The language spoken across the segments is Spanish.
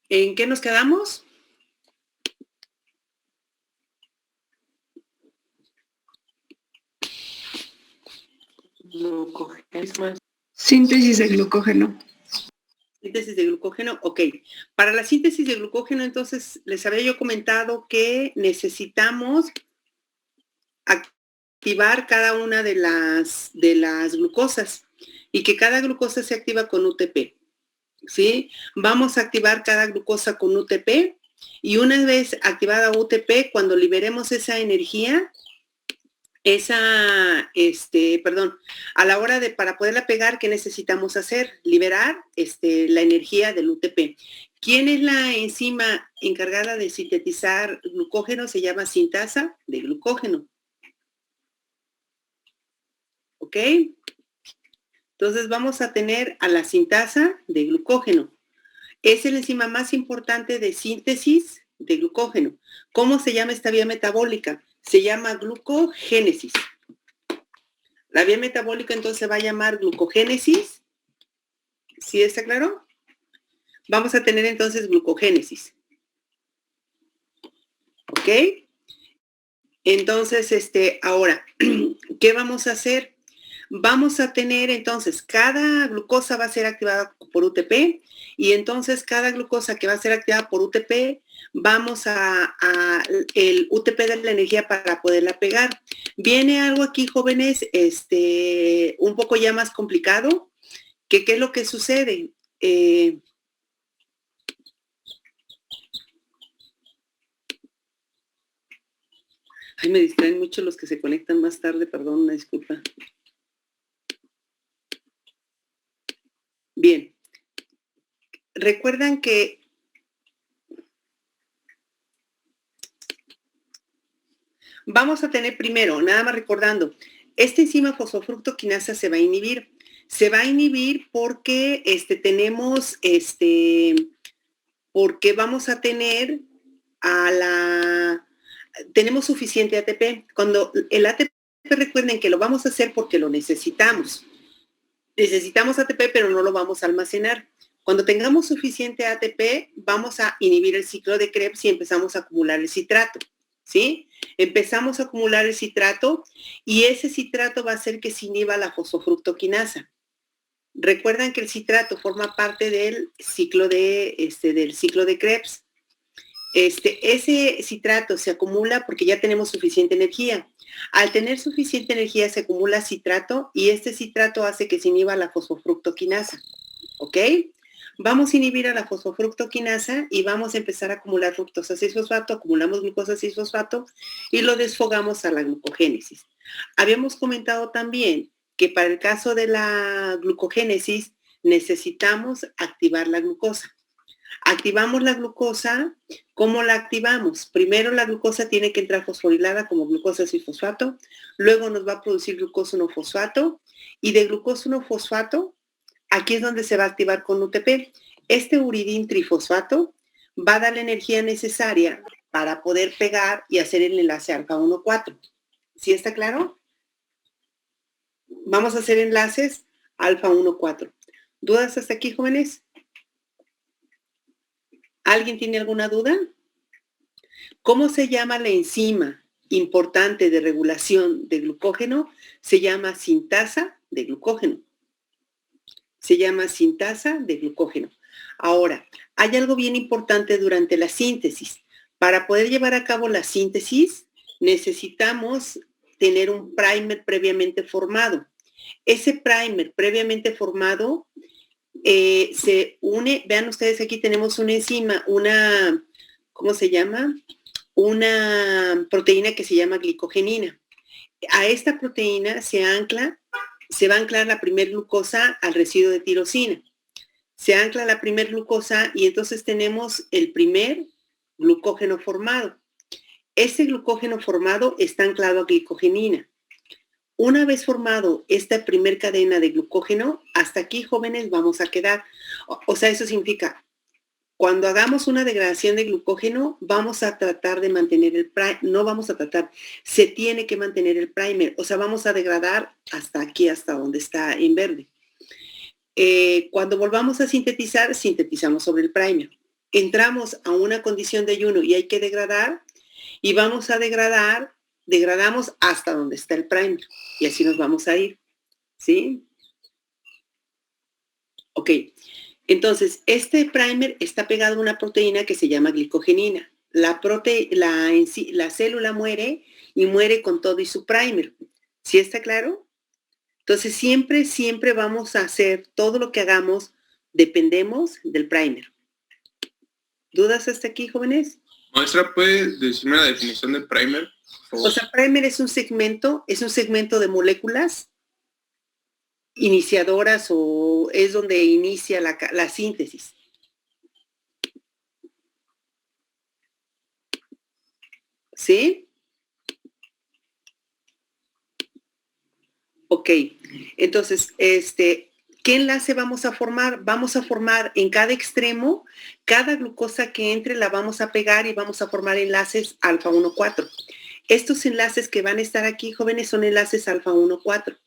¿En qué nos quedamos? Síntesis de glucógeno. Síntesis de glucógeno, ok. Para la síntesis de glucógeno, entonces, les había yo comentado que necesitamos activar cada una de las glucosas y que cada glucosa se activa con UTP, ¿sí? Vamos a activar cada glucosa con UTP y una vez activada UTP, cuando liberemos esa energía, a la hora de, para poderla pegar, ¿qué necesitamos hacer? Liberar la energía del UTP. ¿Quién es la enzima encargada de sintetizar glucógeno? Se llama sintasa de glucógeno. ¿Ok? Entonces vamos a tener a la sintasa de glucógeno. Es la enzima más importante de síntesis de glucógeno. ¿Cómo se llama esta vía metabólica? Se llama glucogénesis. La vía metabólica entonces se va a llamar glucogénesis. ¿Sí está claro? Vamos a tener entonces glucogénesis. ¿Ok? Entonces, ahora, ¿qué vamos a hacer? Vamos a tener entonces, cada glucosa va a ser activada por UTP y entonces cada glucosa que va a ser activada por UTP, vamos a el UTP de la energía para poderla pegar. Viene algo aquí, jóvenes, un poco ya más complicado, que ¿qué es lo que sucede? Ay, me distraen mucho los que se conectan más tarde, perdón, una disculpa. Bien. Recuerdan que vamos a tener primero, nada más recordando, esta enzima fosfofructoquinasa se va a inhibir. Se va a inhibir porque tenemos, porque vamos a tener tenemos suficiente ATP. Cuando el ATP, recuerden que lo vamos a hacer porque lo necesitamos. Necesitamos ATP, pero no lo vamos a almacenar. Cuando tengamos suficiente ATP, vamos a inhibir el ciclo de Krebs y empezamos a acumular el citrato, ¿sí? Empezamos a acumular el citrato y ese citrato va a hacer que se inhiba la fosfofructoquinasa. Recuerdan que el citrato forma parte del ciclo de Krebs. Ese citrato se acumula porque ya tenemos suficiente energía. Al tener suficiente energía se acumula citrato y este citrato hace que se inhiba la fosfofructoquinasa. ¿Ok? Vamos a inhibir a la fosfofructoquinasa y vamos a empezar a acumular fructosa 6-fosfato, acumulamos glucosa 6-fosfato y lo desfogamos a la glucogénesis. Habíamos comentado también que para el caso de la glucogénesis necesitamos activar la glucosa. Activamos la glucosa. ¿Cómo la activamos? Primero la glucosa tiene que entrar fosforilada como glucosa 6-fosfato, luego nos va a producir glucosa 1-fosfato y de glucosa 1-fosfato, aquí es donde se va a activar con UTP. Este uridín trifosfato va a dar la energía necesaria para poder pegar y hacer el enlace alfa 1,4. ¿Sí está claro? Vamos a hacer enlaces alfa 1,4. ¿Dudas hasta aquí, jóvenes? ¿Alguien tiene alguna duda? ¿Cómo se llama la enzima importante de regulación de glucógeno? Se llama sintasa de glucógeno. Se llama sintasa de glucógeno. Ahora, hay algo bien importante durante la síntesis. Para poder llevar a cabo la síntesis, necesitamos tener un primer previamente formado. Ese primer previamente formado se une, vean ustedes, aquí tenemos una enzima, ¿cómo se llama? Una proteína que se llama glicogenina. A esta proteína se va a anclar la primer glucosa al residuo de tirosina. Se ancla la primer glucosa y entonces tenemos el primer glucógeno formado. Este glucógeno formado está anclado a glicogenina. Una vez formado esta primer cadena de glucógeno, hasta aquí, jóvenes, vamos a quedar. O sea, eso significa, cuando hagamos una degradación de glucógeno, vamos a tratar de mantener el primer, no vamos a tratar, se tiene que mantener el primer, o sea, vamos a degradar hasta aquí, hasta donde está en verde. Cuando volvamos a sintetizar, sintetizamos sobre el primer. entramos a una condición de ayuno y hay que degradar, y vamos a degradamos hasta donde está el primer, y así nos vamos a ir, ¿sí? Ok, entonces este primer está pegado a una proteína que se llama glicogenina. La célula muere y muere con todo y su primer. ¿Sí está claro? Entonces siempre vamos a hacer todo lo que hagamos, dependemos del primer. ¿Dudas hasta aquí, jóvenes? Maestra, ¿puede decirme la definición de primer? O sea, primer es un segmento de moléculas iniciadoras, o es donde inicia la síntesis. ¿Sí? Ok, entonces, ¿qué enlace vamos a formar? Vamos a formar en cada extremo, cada glucosa que entre la vamos a pegar y vamos a formar enlaces alfa 1,4. Estos enlaces que van a estar aquí, jóvenes, son enlaces alfa 1,4.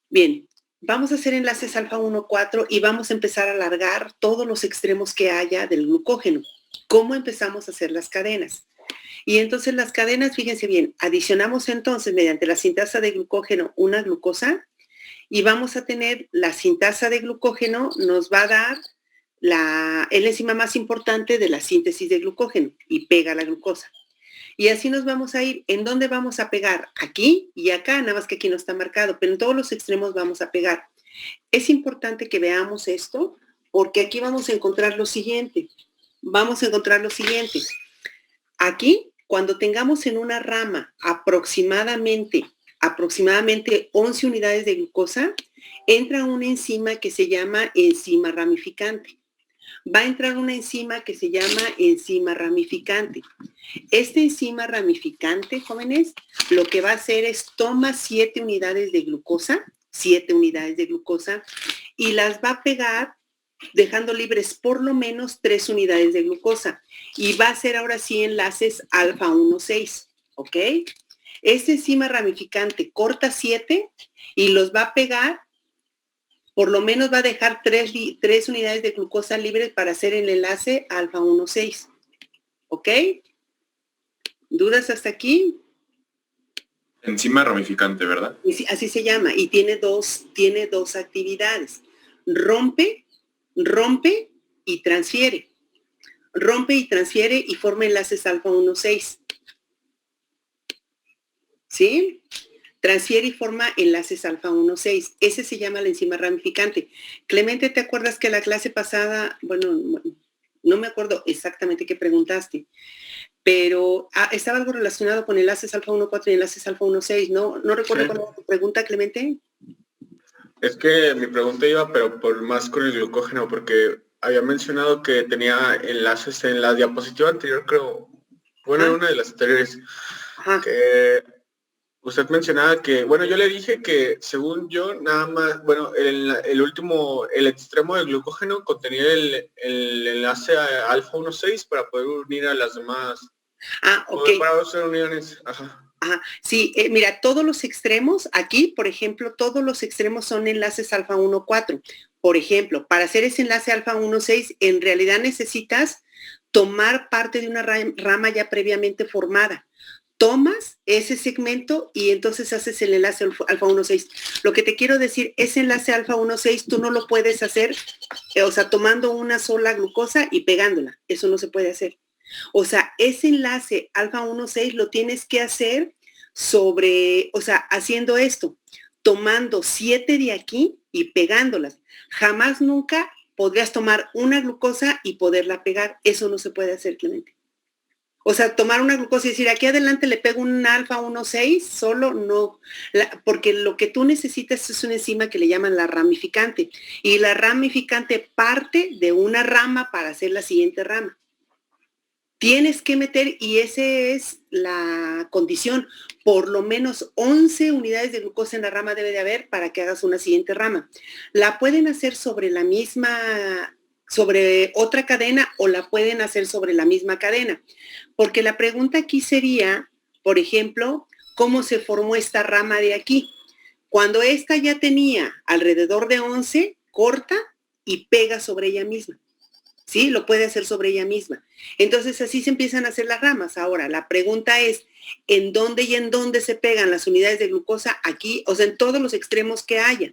Bien, vamos a hacer enlaces alfa 1,4 y vamos a empezar a alargar todos los extremos que haya del glucógeno. ¿Cómo empezamos a hacer las cadenas? Y entonces las cadenas, fíjense bien, adicionamos entonces mediante la sintasa de glucógeno una glucosa, y vamos a tener la sintasa de glucógeno, nos va a dar el enzima más importante de la síntesis de glucógeno y pega la glucosa. Y así nos vamos a ir. ¿En dónde vamos a pegar? Aquí y acá, nada más que aquí no está marcado, pero en todos los extremos vamos a pegar. Es importante que veamos esto, porque aquí vamos a encontrar lo siguiente. Aquí, cuando tengamos en una rama aproximadamente 11 unidades de glucosa, entra una enzima que se llama enzima ramificante. Va a entrar una enzima que se llama enzima ramificante. Esta enzima ramificante, jóvenes, lo que va a hacer es toma 7 unidades de glucosa, y las va a pegar dejando libres por lo menos 3 unidades de glucosa. Y va a hacer ahora sí enlaces alfa 1,6, ¿ok? Esta enzima ramificante corta 7 y los va a pegar, por lo menos va a dejar 3 unidades de glucosa libres para hacer el enlace alfa 1,6, ¿ok? ¿Dudas hasta aquí? Enzima ramificante, ¿verdad? Así se llama, y tiene dos actividades. Rompe y transfiere. Rompe y transfiere y forma enlaces alfa 1,6. ¿Sí? Transfiere y forma enlaces alfa 1,6. Ese se llama la enzima ramificante. Clemente, ¿te acuerdas que la clase pasada, bueno, no me acuerdo exactamente qué preguntaste, pero estaba algo relacionado con enlaces alfa 1,4 y enlaces alfa 1,6, ¿no? No recuerdo cuál era tu pregunta, Clemente. Es que mi pregunta iba, pero por más con el glucógeno, porque había mencionado que tenía enlaces en la diapositiva anterior, creo. Bueno, en una de las anteriores. Que usted mencionaba que, bueno, yo le dije que según yo, nada más, bueno, el extremo del glucógeno contenía el enlace a alfa 1,6 para poder unir a las demás. Ok. Para hacer uniones, ajá. Sí, mira, todos los extremos, aquí, por ejemplo, todos los extremos son enlaces alfa 1,4. Por ejemplo, para hacer ese enlace alfa 1,6, en realidad necesitas tomar parte de una rama ya previamente formada. Tomas ese segmento y entonces haces el enlace alfa 1,6. Lo que te quiero decir, ese enlace alfa 1,6 tú no lo puedes hacer, o sea, tomando una sola glucosa y pegándola. Eso no se puede hacer. O sea, ese enlace alfa 1,6 lo tienes que hacer haciendo esto, tomando 7 de aquí y pegándolas. Jamás nunca podrías tomar una glucosa y poderla pegar. Eso no se puede hacer, Clemente. O sea, tomar una glucosa y decir, aquí adelante le pego un alfa 1,6, solo no, porque lo que tú necesitas es una enzima que le llaman la ramificante. Y la ramificante parte de una rama para hacer la siguiente rama. Tienes que meter, y esa es la condición, por lo menos 11 unidades de glucosa en la rama debe de haber para que hagas una siguiente rama. La pueden hacer sobre otra cadena, o la pueden hacer sobre la misma cadena. Porque la pregunta aquí sería, por ejemplo, ¿cómo se formó esta rama de aquí? Cuando esta ya tenía alrededor de 11, corta y pega sobre ella misma. ¿sí? Lo puede hacer sobre ella misma. Entonces así se empiezan a hacer las ramas. Ahora, la pregunta es, ¿en dónde y en dónde se pegan las unidades de glucosa? Aquí, o sea, en todos los extremos que haya.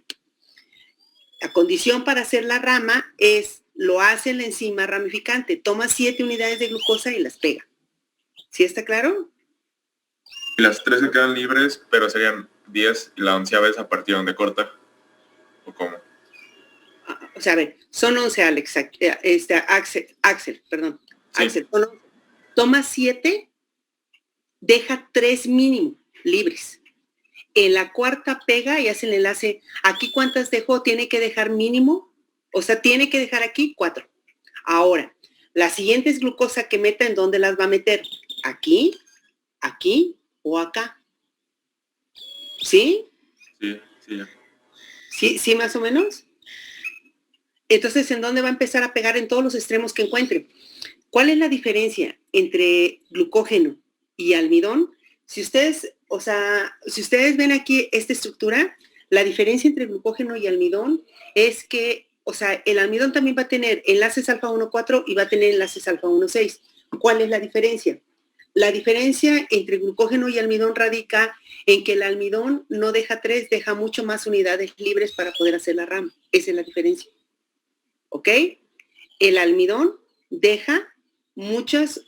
La condición para hacer la rama es, lo hace la enzima ramificante, toma 7 unidades de glucosa y las pega. ¿Sí está claro? Y las 3 se quedan libres, pero serían 10 y la 11ª es a partir de donde corta. ¿O cómo? O sea, a ver, son 11, Alex, Axel, perdón. Sí. Axel, toma 7, deja 3 mínimo libres. En la cuarta pega y hace el enlace. ¿Aquí cuántas dejó? Tiene que dejar mínimo. O sea, tiene que dejar aquí 4. Ahora, la siguiente es glucosa que meta, ¿en dónde las va a meter? Aquí, aquí o acá. ¿Sí? Sí. ¿Sí, más o menos? Entonces, ¿en dónde va a empezar a pegar? En todos los extremos que encuentre. ¿Cuál es la diferencia entre glucógeno y almidón? Si ustedes ven aquí esta estructura, la diferencia entre glucógeno y almidón es que, o sea, el almidón también va a tener enlaces alfa 1,4 y va a tener enlaces alfa 1,6. ¿Cuál es la diferencia? La diferencia entre glucógeno y almidón radica en que el almidón no deja 3, deja mucho más unidades libres para poder hacer la rama. Esa es la diferencia. ¿Ok? El almidón deja muchas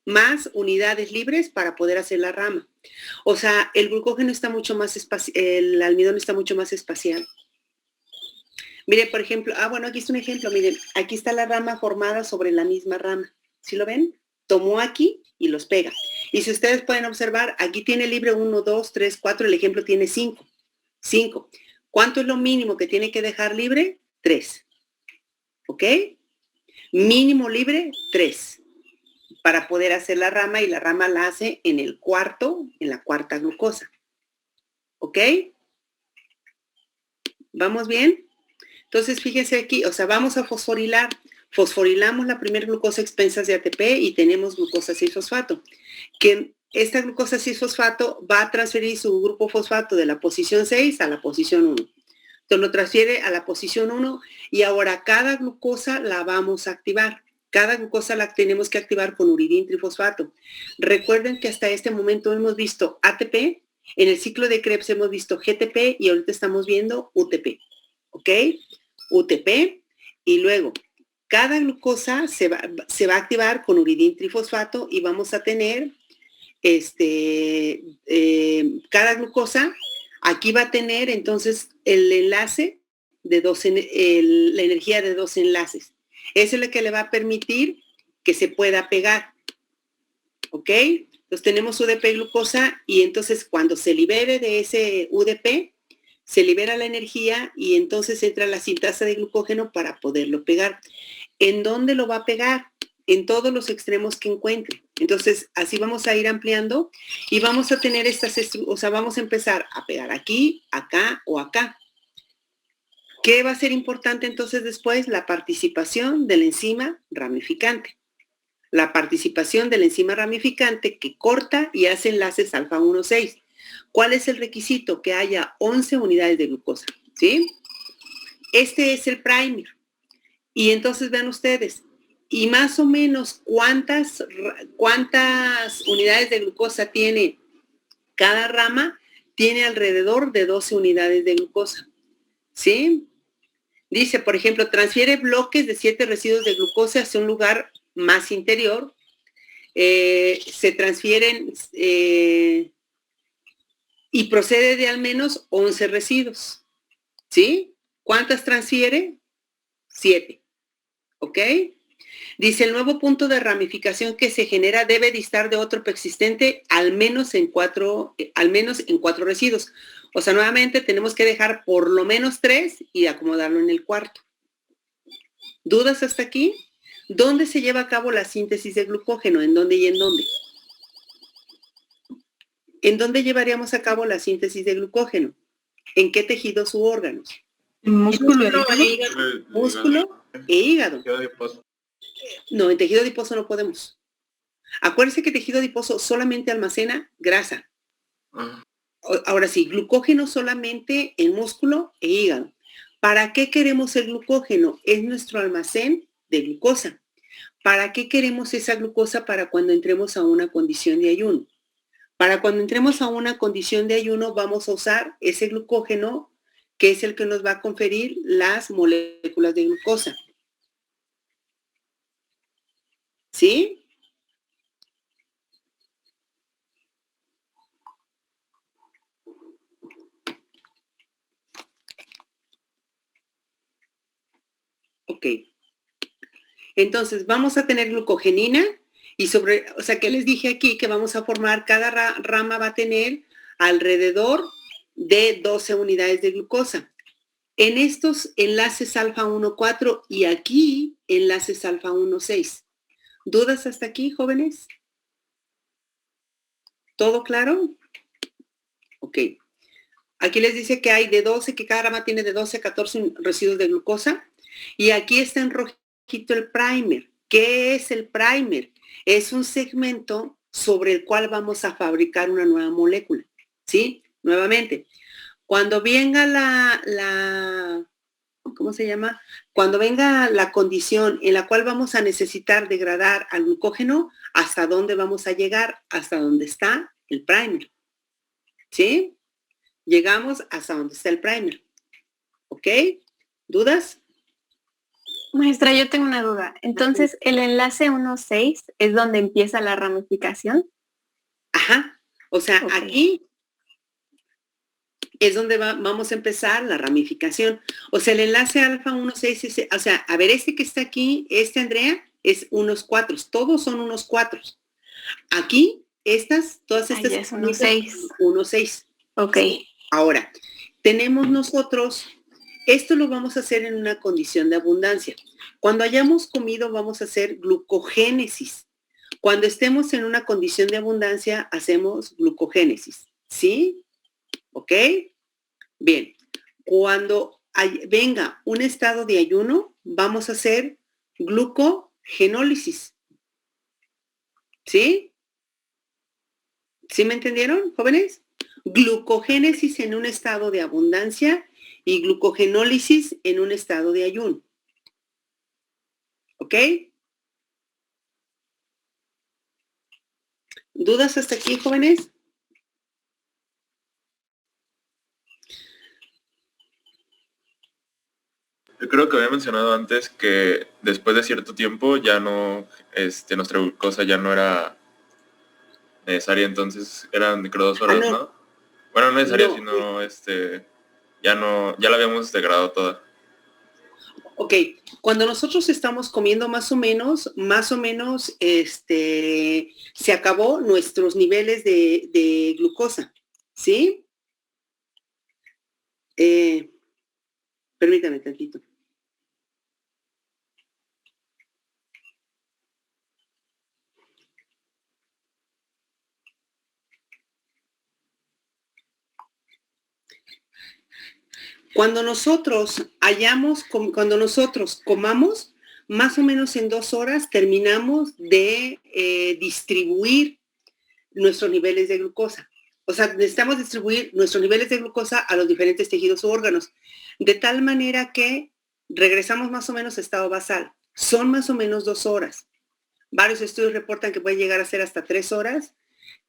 más unidades libres para poder hacer la rama. O sea, el glucógeno está mucho más el almidón está mucho más espacial. Miren, por ejemplo, bueno, aquí está un ejemplo, miren, aquí está la rama formada sobre la misma rama. ¿Sí lo ven? Tomó aquí y los pega. Y si ustedes pueden observar, aquí tiene libre 1, 2, 3, 4, el ejemplo tiene 5. 5. ¿Cuánto es lo mínimo que tiene que dejar libre? 3. ¿Ok? Mínimo libre, 3. Para poder hacer la rama, y la rama la hace en la cuarta glucosa. ¿Ok? ¿Vamos bien? Entonces, fíjense aquí, o sea, vamos a fosforilar. Fosforilamos la primera glucosa a expensas de ATP y tenemos glucosa 6-fosfato. Que esta glucosa 6-fosfato va a transferir su grupo fosfato de la posición 6 a la posición 1. Entonces lo transfiere a la posición 1 y ahora cada glucosa la vamos a activar. Cada glucosa la tenemos que activar con uridín trifosfato. Recuerden que hasta este momento hemos visto ATP, en el ciclo de Krebs hemos visto GTP y ahorita estamos viendo UTP. ¿Ok? UTP y luego cada glucosa se va a activar con uridín trifosfato y vamos a tener cada glucosa aquí va a tener entonces el enlace de la energía de 2 enlaces. Eso es lo que le va a permitir que se pueda pegar. ¿Ok? Entonces tenemos UDP glucosa y entonces cuando se libere de ese UDP, se libera la energía y entonces entra la sintasa de glucógeno para poderlo pegar. ¿En dónde lo va a pegar? En todos los extremos que encuentre. Entonces, así vamos a ir ampliando y vamos a tener vamos a empezar a pegar aquí, acá o acá. ¿Qué va a ser importante entonces después? La participación de la enzima ramificante. La participación de la enzima ramificante que corta y hace enlaces alfa 1,6. ¿Cuál es el requisito? Que haya 11 unidades de glucosa, ¿sí? Este es el primer. Y entonces vean ustedes, y más o menos cuántas unidades de glucosa tiene cada rama, tiene alrededor de 12 unidades de glucosa, ¿sí? Dice, por ejemplo, transfiere bloques de 7 residuos de glucosa hacia un lugar más interior. Se transfieren y procede de al menos 11 residuos, ¿sí? ¿Cuántas transfiere? 7, ¿ok? Dice, el nuevo punto de ramificación que se genera debe distar de otro preexistente al menos en 4 residuos. O sea, nuevamente tenemos que dejar por lo menos 3 y acomodarlo en el cuarto. ¿Dudas hasta aquí? ¿Dónde se lleva a cabo la síntesis de glucógeno? ¿En dónde y en dónde? ¿En dónde llevaríamos a cabo la síntesis de glucógeno? ¿En qué tejidos u órganos? Músculo e hígado. Músculo e hígado. No, en tejido adiposo no podemos. Acuérdense que tejido adiposo solamente almacena grasa. Ahora sí, glucógeno solamente en músculo e hígado. ¿Para qué queremos el glucógeno? Es nuestro almacén de glucosa. ¿Para qué queremos esa glucosa para cuando entremos a una condición de ayuno? Para cuando entremos a una condición de ayuno vamos a usar ese glucógeno que es el que nos va a conferir las moléculas de glucosa. ¿Sí? Ok. Entonces, vamos a tener glucogenina y o sea, que les dije aquí que vamos a formar, cada rama va a tener alrededor de 12 unidades de glucosa. En estos enlaces alfa 1,4 y aquí enlaces alfa 1,6. ¿Dudas hasta aquí, jóvenes? ¿Todo claro? Ok. Aquí les dice que hay de 12, que cada rama tiene de 12 a 14 residuos de glucosa. Y aquí está en rojito el primer. ¿Qué es el primer? Es un segmento sobre el cual vamos a fabricar una nueva molécula. ¿Sí? Nuevamente, cuando venga ¿cómo se llama? Cuando venga la condición en la cual vamos a necesitar degradar al glucógeno, ¿hasta dónde vamos a llegar? Hasta donde está el primer. ¿Sí? Llegamos hasta donde está el primer. ¿Ok? ¿Dudas? Maestra, yo tengo una duda. Entonces, ¿el enlace 1,6 es donde empieza la ramificación? Ajá. O sea, Ok. aquí es donde vamos a empezar la ramificación. O sea, el enlace alfa 1,6, o sea, a ver, este que está aquí, Andrea, es unos 4. Todos son unos 4. Aquí, todas estas... ya es 1,6. 1,6. Ok. Ahora, tenemos nosotros, esto lo vamos a hacer en una condición de abundancia. Cuando hayamos comido vamos a hacer glucogénesis. Cuando estemos en una condición de abundancia hacemos glucogénesis. ¿Sí? ¿Ok? Bien. Cuando venga un estado de ayuno, vamos a hacer glucogenólisis. ¿Sí? ¿Sí me entendieron, jóvenes? Glucogénesis en un estado de abundancia y glucogenólisis en un estado de ayuno. ¿Ok? ¿Dudas hasta aquí, jóvenes? Yo creo que había mencionado antes que después de cierto tiempo ya no, nuestra glucosa ya no era necesaria, entonces eran creo 2 horas, no. ¿no? Bueno, no necesaria, No. sino ya la habíamos degradado toda. Ok, cuando nosotros estamos comiendo más o menos, se acabó nuestros niveles de glucosa, ¿sí? Permítame tantito. Cuando nosotros comamos, más o menos en 2 horas terminamos de distribuir nuestros niveles de glucosa. O sea, necesitamos distribuir nuestros niveles de glucosa a los diferentes tejidos u órganos, de tal manera que regresamos más o menos a estado basal. Son más o menos 2 horas. Varios estudios reportan que puede llegar a ser hasta 3 horas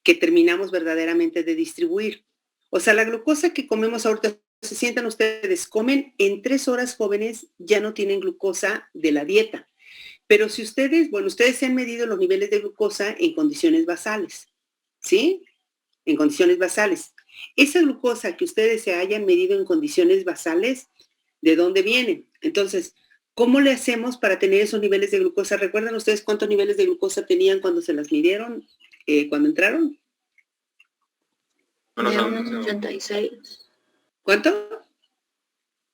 que terminamos verdaderamente de distribuir. O sea, la glucosa que comemos ahorita, se sientan ustedes, comen en 3 horas, jóvenes, ya no tienen glucosa de la dieta. Pero si ustedes se han medido los niveles de glucosa en condiciones basales, ¿sí? En condiciones basales. Esa glucosa que ustedes se hayan medido en condiciones basales, ¿de dónde viene? Entonces, ¿cómo le hacemos para tener esos niveles de glucosa? ¿Recuerdan ustedes cuántos niveles de glucosa tenían cuando se las midieron, cuando entraron? De unos 86. ¿Cuánto?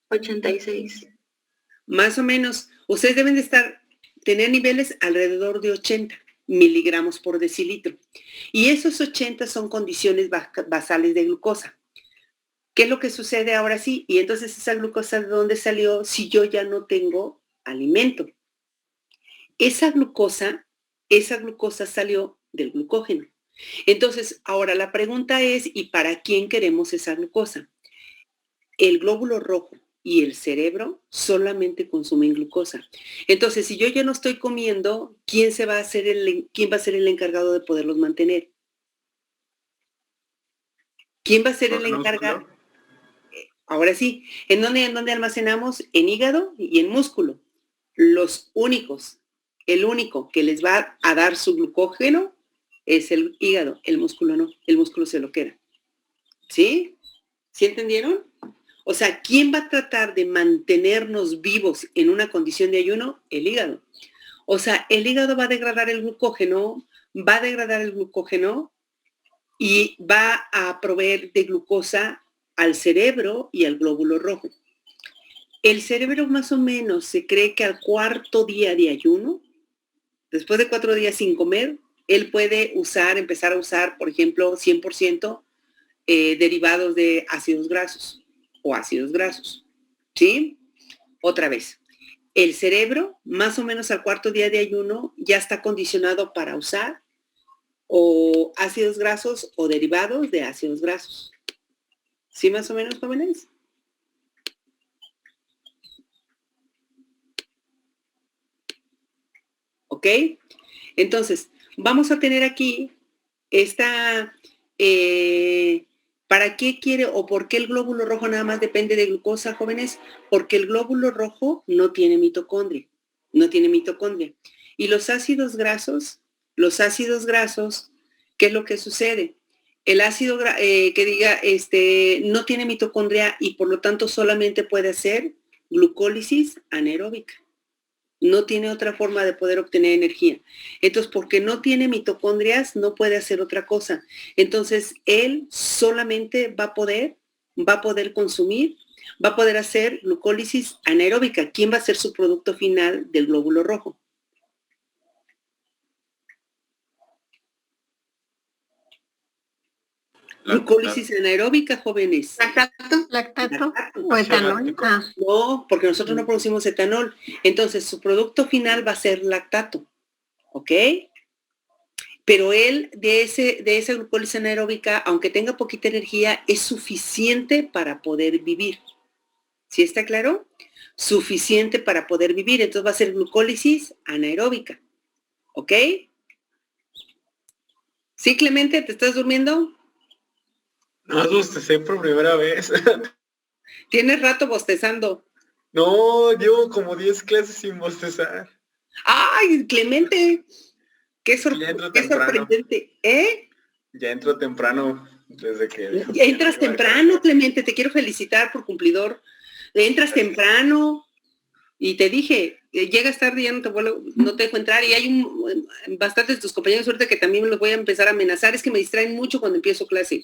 86. Más o menos. Ustedes deben de tener niveles alrededor de 80 miligramos por decilitro. Y esos 80 son condiciones basales de glucosa. ¿Qué es lo que sucede ahora sí? Y entonces esa glucosa, ¿de dónde salió si yo ya no tengo alimento? Esa glucosa salió del glucógeno. Entonces, ahora la pregunta es, ¿y para quién queremos esa glucosa? El glóbulo rojo y el cerebro solamente consumen glucosa. Entonces, si yo no estoy comiendo, ¿quién va a ser el encargado de poderlos mantener? ¿Quién va a ser el encargado? Ahora sí, ¿en dónde almacenamos? En hígado y en músculo. Los únicos, el único que les va a dar su glucógeno es el hígado, el músculo no, el músculo se lo queda. ¿Sí? ¿Sí entendieron? O sea, ¿quién va a tratar de mantenernos vivos en una condición de ayuno? El hígado. O sea, el hígado va a degradar el glucógeno y va a proveer de glucosa al cerebro y al glóbulo rojo. El cerebro más o menos se cree que al cuarto día de ayuno, después de 4 días sin comer, él puede empezar a usar, por ejemplo, 100% derivados de ácidos grasos o ácidos grasos. ¿Sí? Otra vez, el cerebro, más o menos al cuarto día de ayuno, ya está condicionado para usar o ácidos grasos o derivados de ácidos grasos. ¿Sí, más o menos, jóvenes? ¿Ok? Entonces, vamos a tener aquí esta, ¿para qué quiere o por qué el glóbulo rojo nada más depende de glucosa, jóvenes? Porque el glóbulo rojo no tiene mitocondria, Y los ácidos grasos, ¿qué es lo que sucede? El ácido no tiene mitocondria y por lo tanto solamente puede hacer glucólisis anaeróbica. No tiene otra forma de poder obtener energía. Entonces, porque no tiene mitocondrias, no puede hacer otra cosa. Entonces, él solamente va a poder consumir, va a poder hacer glucólisis anaeróbica. ¿Quién va a ser su producto final del glóbulo rojo? Glucólisis anaeróbica, jóvenes. ¿Lactato o etanol? No, porque nosotros no producimos etanol. Entonces, su producto final va a ser lactato. ¿Ok? Pero él, de esa glucólisis anaeróbica, aunque tenga poquita energía, es suficiente para poder vivir. ¿Sí está claro? Suficiente para poder vivir. Entonces va a ser glucólisis anaeróbica. ¿Ok? ¿Sí, Clemente? ¿Te estás durmiendo? No, bostecé por primera vez. Tienes rato bostezando. No, llevo como 10 clases sin bostezar. ¡Ay, Clemente! ¡Qué sorprendente! ¿Eh? Ya entro temprano desde que... Ya entras temprano, Clemente. Te quiero felicitar por cumplidor. Entras temprano y te dije, llegas tarde y ya no te dejo entrar. Y hay bastantes de tus compañeros ahorita que también me los voy a empezar a amenazar. Es que me distraen mucho cuando empiezo clase.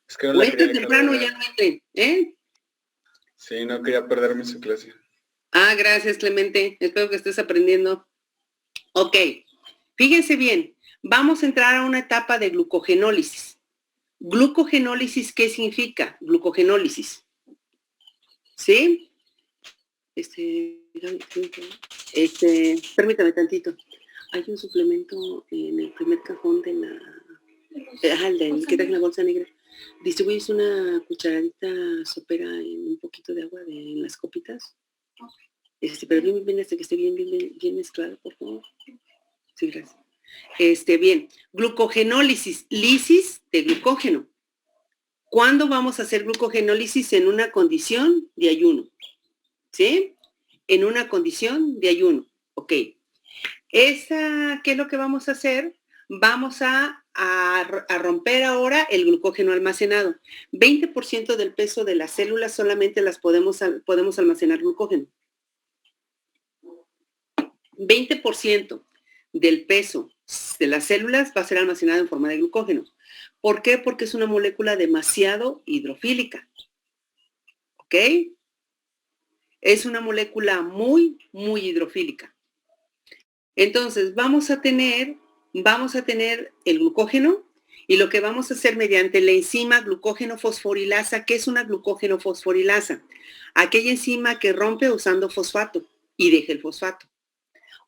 Es que no o entren temprano ya no entren, ¿eh? Sí, no quería perderme su clase. Ah, gracias, Clemente. Espero que estés aprendiendo. Ok, fíjense bien. Vamos a entrar a una etapa de glucogenólisis. ¿Glucogenólisis qué significa? Glucogenólisis. ¿Sí? Permítame tantito. Hay un suplemento en el primer cajón de que trae la bolsa negra. Distribuyes una cucharadita sopera en un poquito de agua en las copitas. Pero bien, hasta que esté bien mezclado, por favor. Sí, gracias. Bien, glucogenólisis, lisis de glucógeno. ¿Cuándo vamos a hacer glucogenólisis? En una condición de ayuno. ¿Sí? En una condición de ayuno. Ok. ¿Qué es lo que vamos a hacer? Vamos a romper ahora el glucógeno almacenado. 20% del peso de las células solamente las podemos almacenar glucógeno. 20% del peso de las células va a ser almacenado en forma de glucógeno. ¿Por qué? Porque es una molécula demasiado hidrofílica. ¿Ok? Es una molécula muy, muy hidrofílica. Entonces, vamos a tener el glucógeno y lo que vamos a hacer mediante la enzima glucógeno fosforilasa. ¿Qué es una glucógeno fosforilasa? Aquella enzima que rompe usando fosfato y deja el fosfato.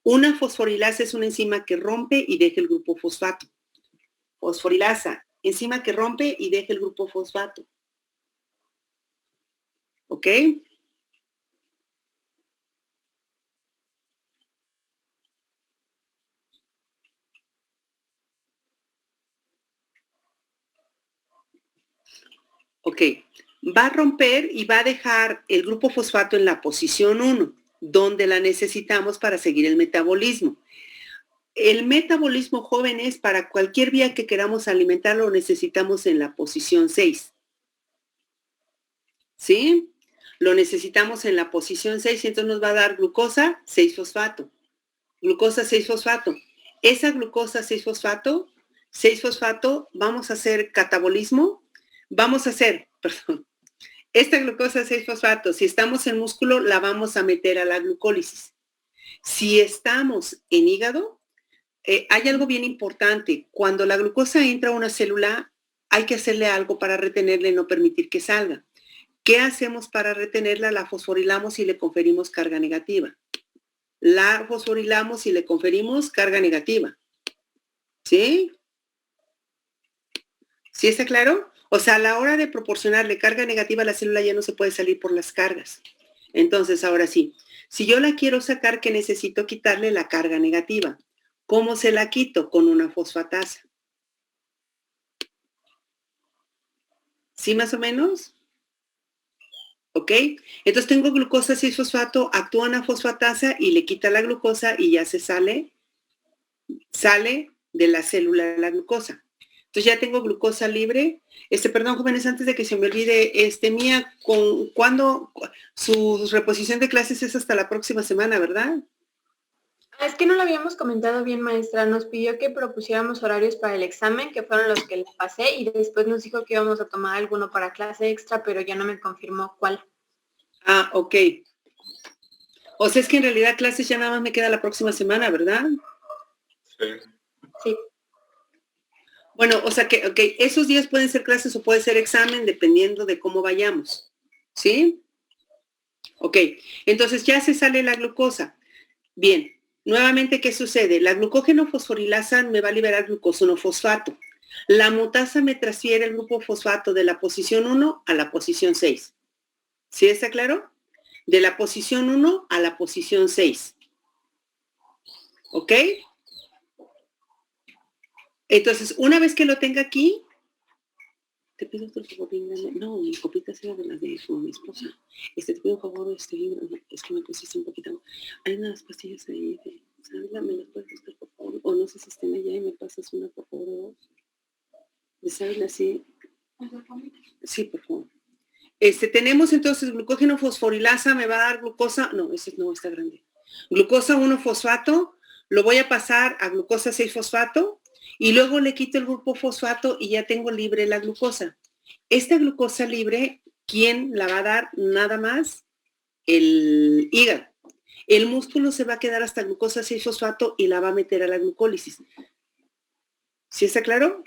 Una fosforilasa es una enzima que rompe y deja el grupo fosfato. Fosforilasa, enzima que rompe y deja el grupo fosfato. ¿Ok? va a romper y va a dejar el grupo fosfato en la posición 1, donde la necesitamos para seguir el metabolismo. El metabolismo, jóvenes, para cualquier vía que queramos alimentar, lo necesitamos en la posición 6. ¿Sí? Lo necesitamos en la posición 6 y entonces nos va a dar glucosa 6-fosfato. Glucosa 6-fosfato. Esa glucosa 6-fosfato, vamos a hacer catabolismo, esta glucosa 6-fosfato, si estamos en músculo, la vamos a meter a la glucólisis. Si estamos en hígado, hay algo bien importante. Cuando la glucosa entra a una célula, hay que hacerle algo para retenerla y no permitir que salga. ¿Qué hacemos para retenerla? La fosforilamos y le conferimos carga negativa. La fosforilamos y le conferimos carga negativa. ¿Sí? ¿Sí está claro? O sea, a la hora de proporcionarle carga negativa a la célula ya no se puede salir por las cargas. Entonces, ahora sí, si yo la quiero sacar, ¿qué necesito? Quitarle la carga negativa. ¿Cómo se la quito? Con una fosfatasa. ¿Sí más o menos? ¿Ok? Entonces tengo glucosa 6-fosfato, actúa una fosfatasa y le quita la glucosa y ya se sale de la célula la glucosa. Entonces ya tengo glucosa libre. Perdón, jóvenes, antes de que se me olvide, Mía, ¿cuándo su reposición de clases es hasta la próxima semana, verdad? Es que no lo habíamos comentado bien, maestra. Nos pidió que propusiéramos horarios para el examen, que fueron los que le pasé, y después nos dijo que íbamos a tomar alguno para clase extra, pero ya no me confirmó cuál. Ah, ok. O sea, es que en realidad clases ya nada más me queda la próxima semana, ¿verdad? Sí. Sí. Bueno, o sea que, ok, esos días pueden ser clases o puede ser examen, dependiendo de cómo vayamos. ¿Sí? Ok, entonces ya se sale la glucosa. Bien, nuevamente, ¿qué sucede? La glucógeno fosforilasa me va a liberar glucosono-fosfato. La mutasa me transfiere el grupo fosfato de la posición 1 a la posición 6. ¿Sí está claro? De la posición 1 a la posición 6. ¿Ok? Entonces, una vez que lo tenga aquí, te pido otro favor, no, mi copita será de las de mi esposa. Te pido un favor, es que me pusiste un poquito. Hay unas pastillas ahí de sábila, ¿me las puedes buscar, por favor? O no sé si estén allá y me pasas una, por favor, o dos. De sábila, sí. Sí, por favor. Tenemos entonces glucógeno fosforilasa, me va a dar glucosa, no, ese no está grande. Glucosa 1-fosfato, lo voy a pasar a glucosa 6-fosfato y luego le quito el grupo fosfato y ya tengo libre la glucosa. Esta glucosa libre, ¿quién la va a dar? Nada más el hígado. El músculo se va a quedar hasta glucosa 6-fosfato y la va a meter a la glucólisis. ¿Sí está claro?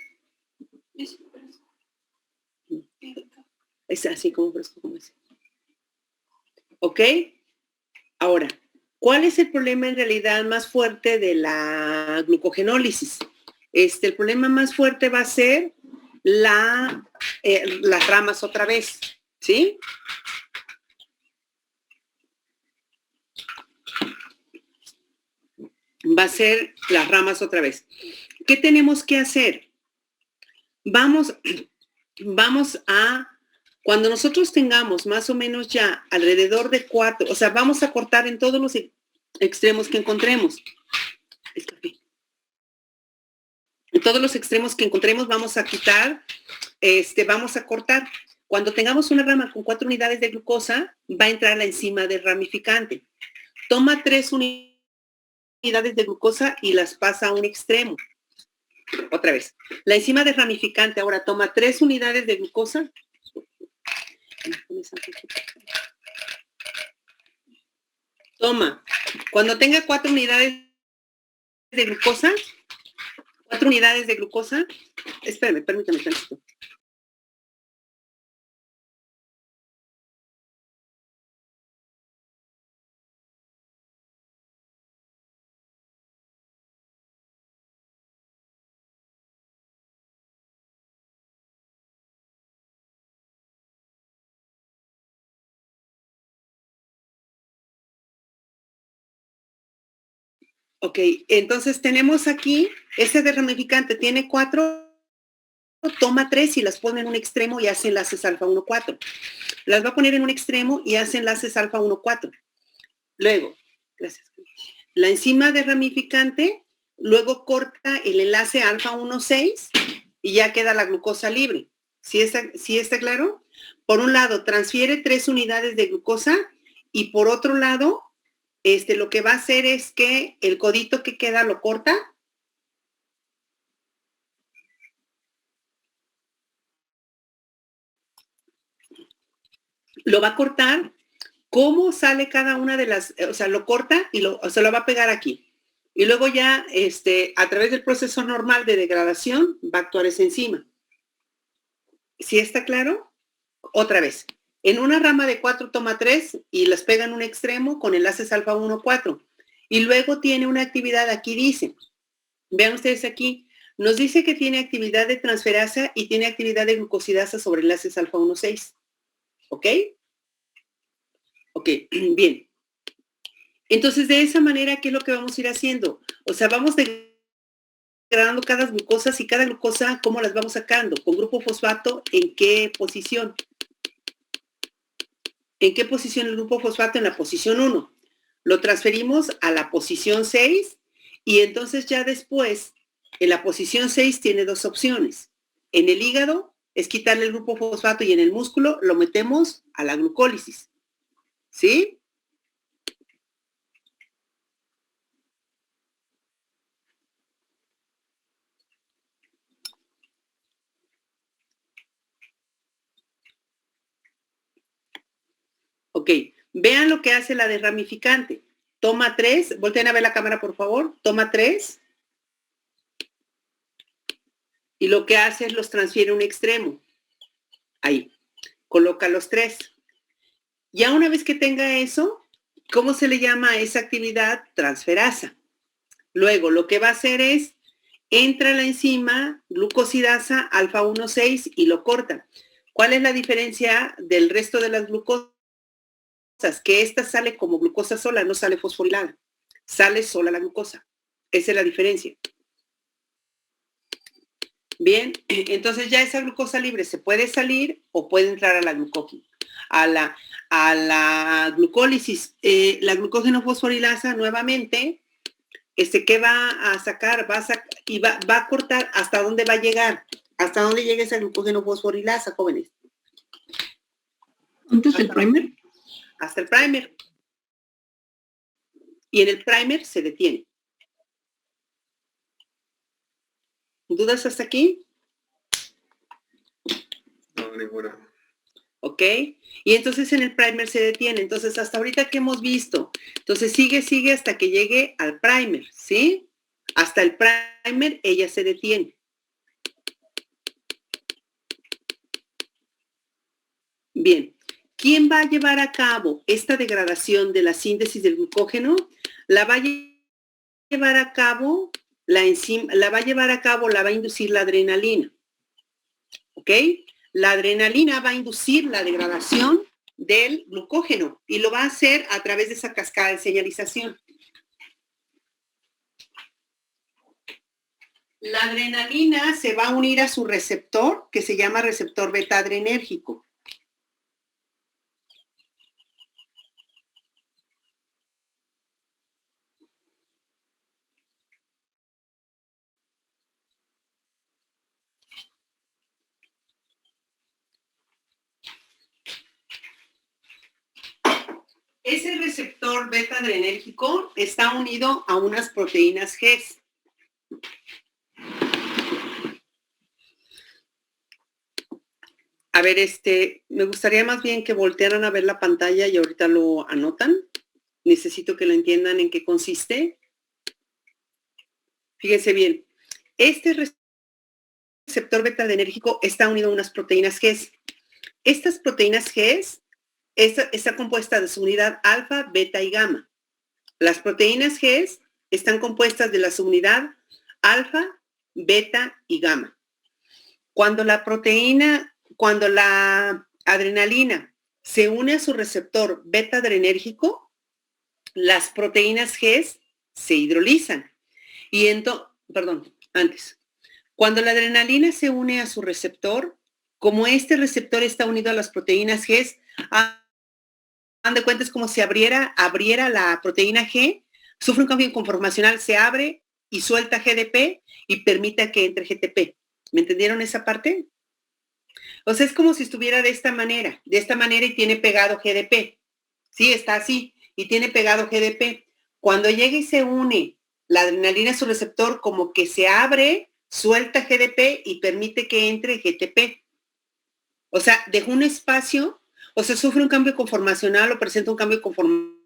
Es así como fresco como ese. ¿Ok? Ahora, ¿cuál es el problema en realidad más fuerte de la glucogenólisis? El problema más fuerte va a ser las ramas otra vez, ¿sí? Va a ser las ramas otra vez. ¿Qué tenemos que hacer? Vamos a, cuando nosotros tengamos más o menos ya alrededor de 4, o sea, vamos a cortar en todos los extremos que encontremos. En todos los extremos que encontremos vamos a quitar, vamos a cortar. Cuando tengamos una rama con 4 unidades de glucosa, va a entrar la enzima de ramificante. Toma 3 unidades de glucosa y las pasa a un extremo. Otra vez. La enzima de ramificante ahora toma 3 unidades de glucosa. Toma. Cuando tenga 4 unidades de glucosa, espérame, permítame tantito. Ok, entonces tenemos aquí, este de ramificante tiene 4 toma 3 y las pone en un extremo y hace enlaces alfa 1,4. Las va a poner en un extremo y hace enlaces alfa 1,4. Luego, gracias. La enzima de ramificante luego corta el enlace alfa 1,6 y ya queda la glucosa libre. ¿Sí está claro? Por un lado, transfiere 3 unidades de glucosa y por otro lado, lo que va a hacer es que el codito que queda lo corta. Lo va a cortar. ¿Cómo sale cada una de las? O sea, lo corta y se lo va a pegar aquí. Y luego ya, a través del proceso normal de degradación, va a actuar esa enzima. ¿Sí está claro? Otra vez. En una rama de 4 toma 3 y las pega en un extremo con enlaces alfa 1,4. Y luego tiene una actividad, aquí dice, vean ustedes aquí, nos dice que tiene actividad de transferasa y tiene actividad de glucosidasa sobre enlaces alfa 1,6. ¿Ok? Ok, bien. Entonces, de esa manera, ¿qué es lo que vamos a ir haciendo? O sea, vamos degradando cada glucosa y cada glucosa, ¿cómo las vamos sacando? Con grupo fosfato, ¿en qué posición? ¿En qué posición el grupo fosfato? En la posición 1. Lo transferimos a la posición 6 y entonces ya después, en la posición 6 tiene 2 opciones. En el hígado es quitarle el grupo fosfato y en el músculo lo metemos a la glucólisis. ¿Sí? Ok, vean lo que hace la de ramificante. Toma 3, volteen a ver la cámara, por favor. Toma 3. Y lo que hace es los transfiere a un extremo. Ahí. Coloca los 3. Ya una vez que tenga eso, ¿cómo se le llama a esa actividad? Transferasa. Luego, lo que va a hacer es, entra la enzima glucosidasa alfa 1,6 y lo corta. ¿Cuál es la diferencia del resto de las glucosas? Que esta sale como glucosa sola, no sale fosforilada. Sale sola la glucosa. Esa es la diferencia. Bien, entonces ya esa glucosa libre se puede salir o puede entrar a la glucólisis. La glucógeno fosforilasa nuevamente, ¿qué va a sacar? Va a cortar hasta dónde va a llegar. ¿Hasta dónde llega esa glucógeno fosforilasa, jóvenes? ¿Antes del primer? Hasta el primer. Y en el primer se detiene. ¿Dudas hasta aquí? No, ninguna. ¿Ok? Y entonces en el primer se detiene. Entonces, hasta ahorita que hemos visto. Entonces, sigue hasta que llegue al primer, ¿sí? Hasta el primer ella se detiene. Bien. ¿Quién va a llevar a cabo esta degradación de la síntesis del glucógeno? La va a llevar a cabo la enzima, la va a inducir la adrenalina. ¿Ok? La adrenalina va a inducir la degradación del glucógeno y lo va a hacer a través de esa cascada de señalización. La adrenalina se va a unir a su receptor, que se llama receptor beta adrenérgico. Ese receptor beta adrenérgico está unido a unas proteínas G. A ver, me gustaría más bien que voltearan a ver la pantalla y ahorita lo anotan. Necesito que lo entiendan en qué consiste. Fíjense bien. Este receptor beta adrenérgico está unido a unas proteínas G. Estas proteínas G está compuesta de su unidad alfa, beta y gamma. Las proteínas G están compuestas de la subunidad alfa, beta y gamma. Cuando la adrenalina se une a su receptor beta adrenérgico, las proteínas G se hidrolizan. Cuando la adrenalina se une a su receptor, como este receptor está unido a las proteínas G, dan de cuenta es como si abriera la proteína G, sufre un cambio conformacional, se abre y suelta GDP y permite que entre GTP. ¿Me entendieron esa parte? O sea, es como si estuviera de esta manera y tiene pegado GDP. Sí, está así y tiene pegado GDP. Cuando llega y se une la adrenalina a su receptor, como que se abre, suelta GDP y permite que entre GTP. O sea, deja un espacio, o sea, sufre un cambio conformacional o presenta un cambio conformacional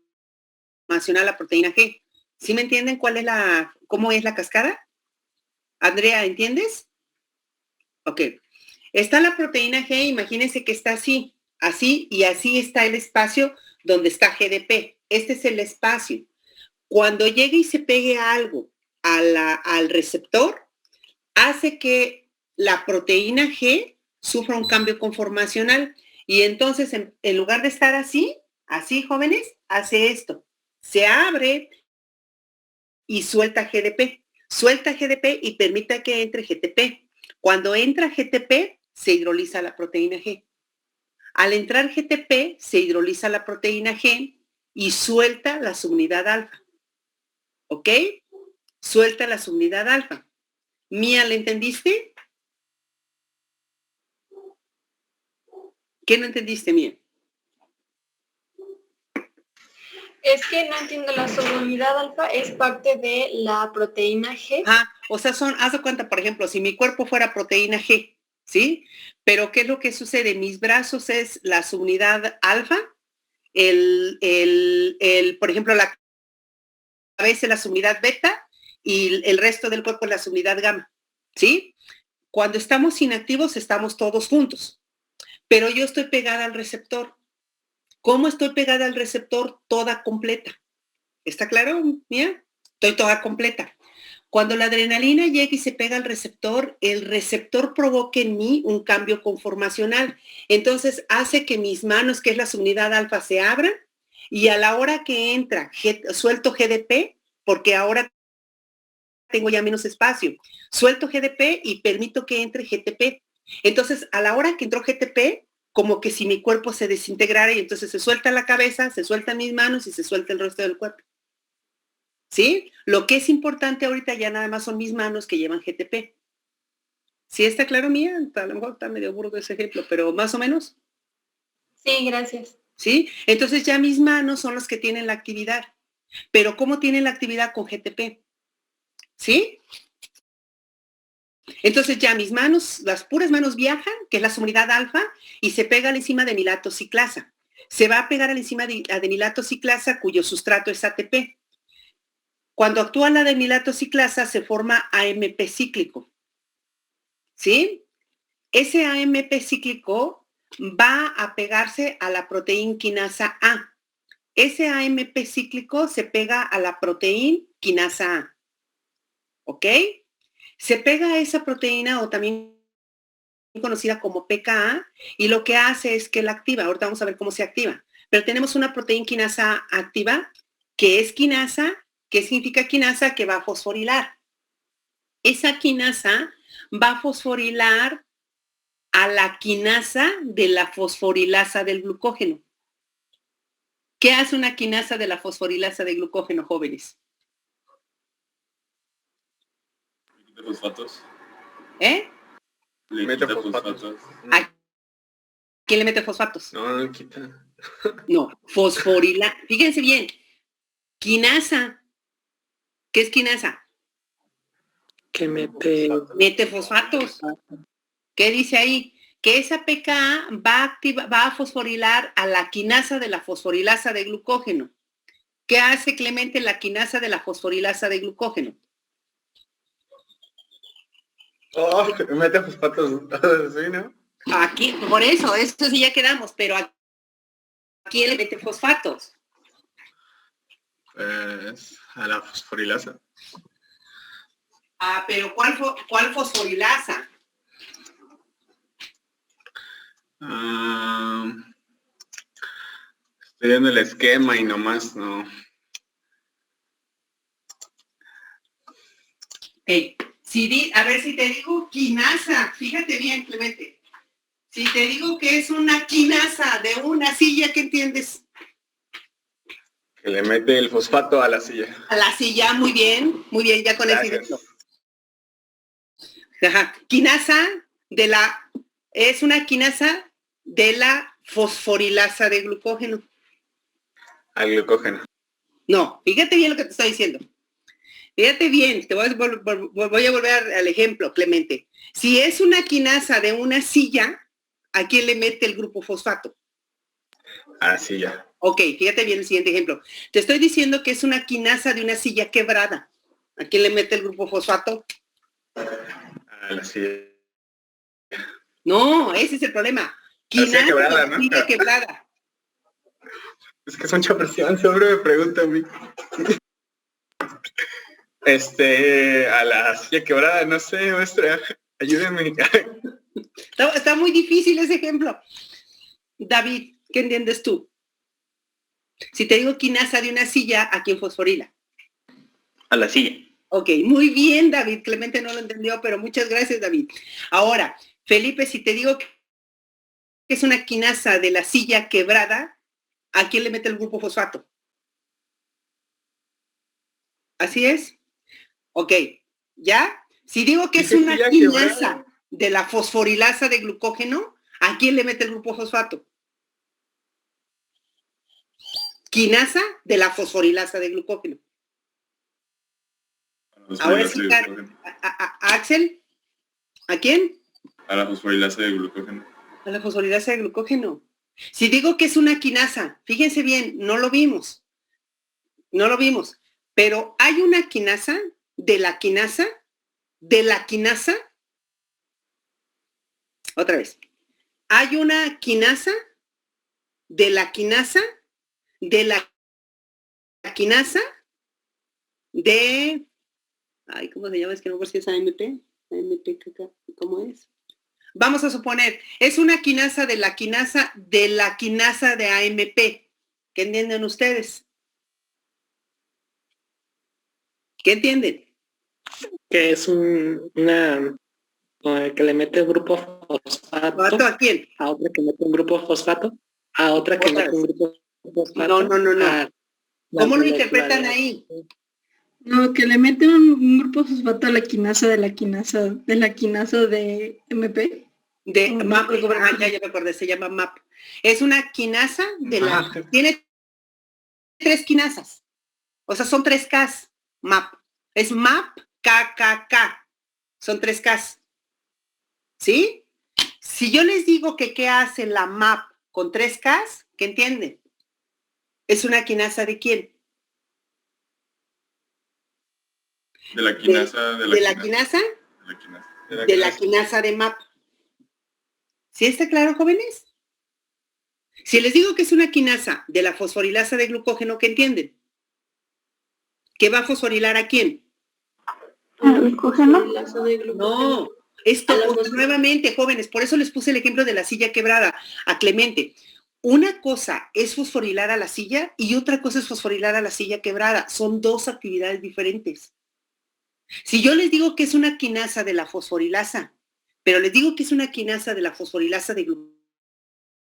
a la proteína G. ¿Sí me entienden cómo es la cascada? Andrea, ¿entiendes? Ok. Está la proteína G, imagínense que está así y así está el espacio donde está GDP. Este es el espacio. Cuando llegue y se pegue algo al receptor, hace que la proteína G sufra un cambio conformacional. Y entonces, en lugar de estar así, jóvenes, hace esto. Se abre y suelta GDP. Suelta GDP y permite que entre GTP. Cuando entra GTP, se hidroliza la proteína G. Al entrar GTP, se hidroliza la proteína G y suelta la subunidad alfa. ¿Ok? Suelta la subunidad alfa. Mía, ¿le entendiste? ¿Qué no entendiste, Mía? Es que no entiendo, la subunidad alfa es parte de la proteína G. O sea, haz de cuenta, por ejemplo, si mi cuerpo fuera proteína G, ¿sí? Pero ¿qué es lo que sucede? Mis brazos es la subunidad alfa, por ejemplo, la cabeza es la subunidad beta y el resto del cuerpo es la subunidad gamma, ¿sí? Cuando estamos inactivos estamos todos juntos, pero yo estoy pegada al receptor. ¿Cómo estoy pegada al receptor? Toda completa. ¿Está claro, Mía? Estoy toda completa. Cuando la adrenalina llega y se pega al receptor, el receptor provoca en mí un cambio conformacional. Entonces hace que mis manos, que es la subunidad alfa, se abran y a la hora que entra, suelto GDP, porque ahora tengo ya menos espacio. Suelto GDP y permito que entre GTP. Entonces, a la hora que entró GTP, como que si mi cuerpo se desintegrara y entonces se suelta la cabeza, se sueltan mis manos y se suelta el resto del cuerpo. ¿Sí? Lo que es importante ahorita ya nada más son mis manos que llevan GTP. ¿Sí está claro, Mía? A lo mejor está medio burdo ese ejemplo, pero más o menos. Sí, gracias. ¿Sí? Entonces ya mis manos son las que tienen la actividad. Pero ¿cómo tienen la actividad con GTP? ¿Sí? Entonces ya mis manos, las puras manos viajan, que es la subunidad alfa, y se pega a la enzima de amilato ciclasa. Se va a pegar a la enzima de adenilato ciclasa, cuyo sustrato es ATP. Cuando actúa la adenilato ciclasa, se forma AMP cíclico. ¿Sí? Ese AMP cíclico va a pegarse a la proteína quinasa A. Ese AMP cíclico se pega a la proteína quinasa A. ¿Ok? Se pega a esa proteína o también conocida como PKA y lo que hace es que la activa. Ahorita vamos a ver cómo se activa. Pero tenemos una proteína quinasa activa que es quinasa. ¿Qué significa quinasa? Que va a fosforilar. Esa quinasa va a fosforilar a la quinasa de la fosforilasa del glucógeno. ¿Qué hace una quinasa de la fosforilasa de glucógeno, jóvenes? Fosfatos. ¿Eh? Le mete fosfatos. ¿A quién le mete fosfatos? No le quita. No, fosforila. Fíjense bien. Quinasa. ¿Qué es quinasa? Que mete fosfatos. ¿Qué dice ahí? Que esa PKA va a fosforilar a la quinasa de la fosforilasa de glucógeno. ¿Qué hace, Clemente, la quinasa de la fosforilasa de glucógeno? Mete fosfatos. ¿Sí, no? Aquí, por eso, esto sí ya quedamos, pero aquí le mete fosfatos. Pues a la fosforilasa. Pero ¿cuál fosforilasa? Estoy viendo el esquema y nomás no. Hey, A ver si te digo quinasa, fíjate bien, Clemente. Si te digo que es una quinasa de una silla, ¿qué entiendes? Que le mete el fosfato a la silla. A la silla, muy bien, ya con ese ejemplo. Ajá. Quinasa es una quinasa de la fosforilasa de glucógeno. Al glucógeno. No, fíjate bien lo que te estoy diciendo. Fíjate bien, te voy a volver al ejemplo, Clemente. Si es una quinasa de una silla, ¿a quién le mete el grupo fosfato? A la silla. Ok, fíjate bien el siguiente ejemplo. Te estoy diciendo que es una quinasa de una silla quebrada. ¿A quién le mete el grupo fosfato? A la silla. No, ese es el problema. Quinasa quebrada, de una silla quebrada. Es que son presión, siempre me preguntan a mí. A la silla quebrada, no sé, maestra, ayúdenme. Está muy difícil ese ejemplo. David, ¿qué entiendes tú? Si te digo quinasa de una silla, ¿a quién fosforila? A la silla. Ok, muy bien, David. Clemente no lo entendió, pero muchas gracias, David. Ahora, Felipe, si te digo que es una quinasa de la silla quebrada, ¿a quién le mete el grupo fosfato? ¿Así es? Ok, ¿ya? Si digo que es una quinasa de la fosforilasa de glucógeno, ¿a quién le mete el grupo fosfato? Quinasa de la fosforilasa de glucógeno. Ahora sí, Axel, ¿a quién? A la fosforilasa de glucógeno. A la fosforilasa de glucógeno. Si digo que es una quinasa, fíjense bien, no lo vimos, pero hay una quinasa, otra vez, hay una quinasa, ay, ¿cómo se llama? Es que no sé si es AMP, ¿cómo es? Vamos a suponer, es una quinasa de la quinasa de AMP. ¿Qué entienden ustedes? ¿Qué entienden? Que es una que le mete un grupo fosfato. ¿A quién? A otra que mete un grupo fosfato. A otra que mete un grupo fosfato. No. ¿Cómo lo interpretan ahí? No, que le mete un grupo fosfato a la quinasa de la quinasa de MP. De MAP, ya me acordé, se llama MAP. Es una quinasa tiene 3 quinasas. O sea, son 3 Ks. MAP. Es MAP, KKK. Son 3 Ks. ¿Sí? Si yo les digo que qué hace la MAP con 3 Ks, ¿qué entienden? ¿Es una quinasa de quién? De la quinasa. ¿De la quinasa de MAP? ¿Sí está claro, jóvenes? Si les digo que es una quinasa de la fosforilasa de glucógeno, ¿qué entienden? ¿Qué va a fosforilar a quién? ¿Al glucógeno? No, esto nuevamente, jóvenes, por eso les puse el ejemplo de la silla quebrada a Clemente. Una cosa es fosforilar a la silla y otra cosa es fosforilar a la silla quebrada. Son 2 actividades diferentes. Si yo les digo que es una quinasa de la fosforilasa, pero les digo que es una quinasa de la fosforilasa de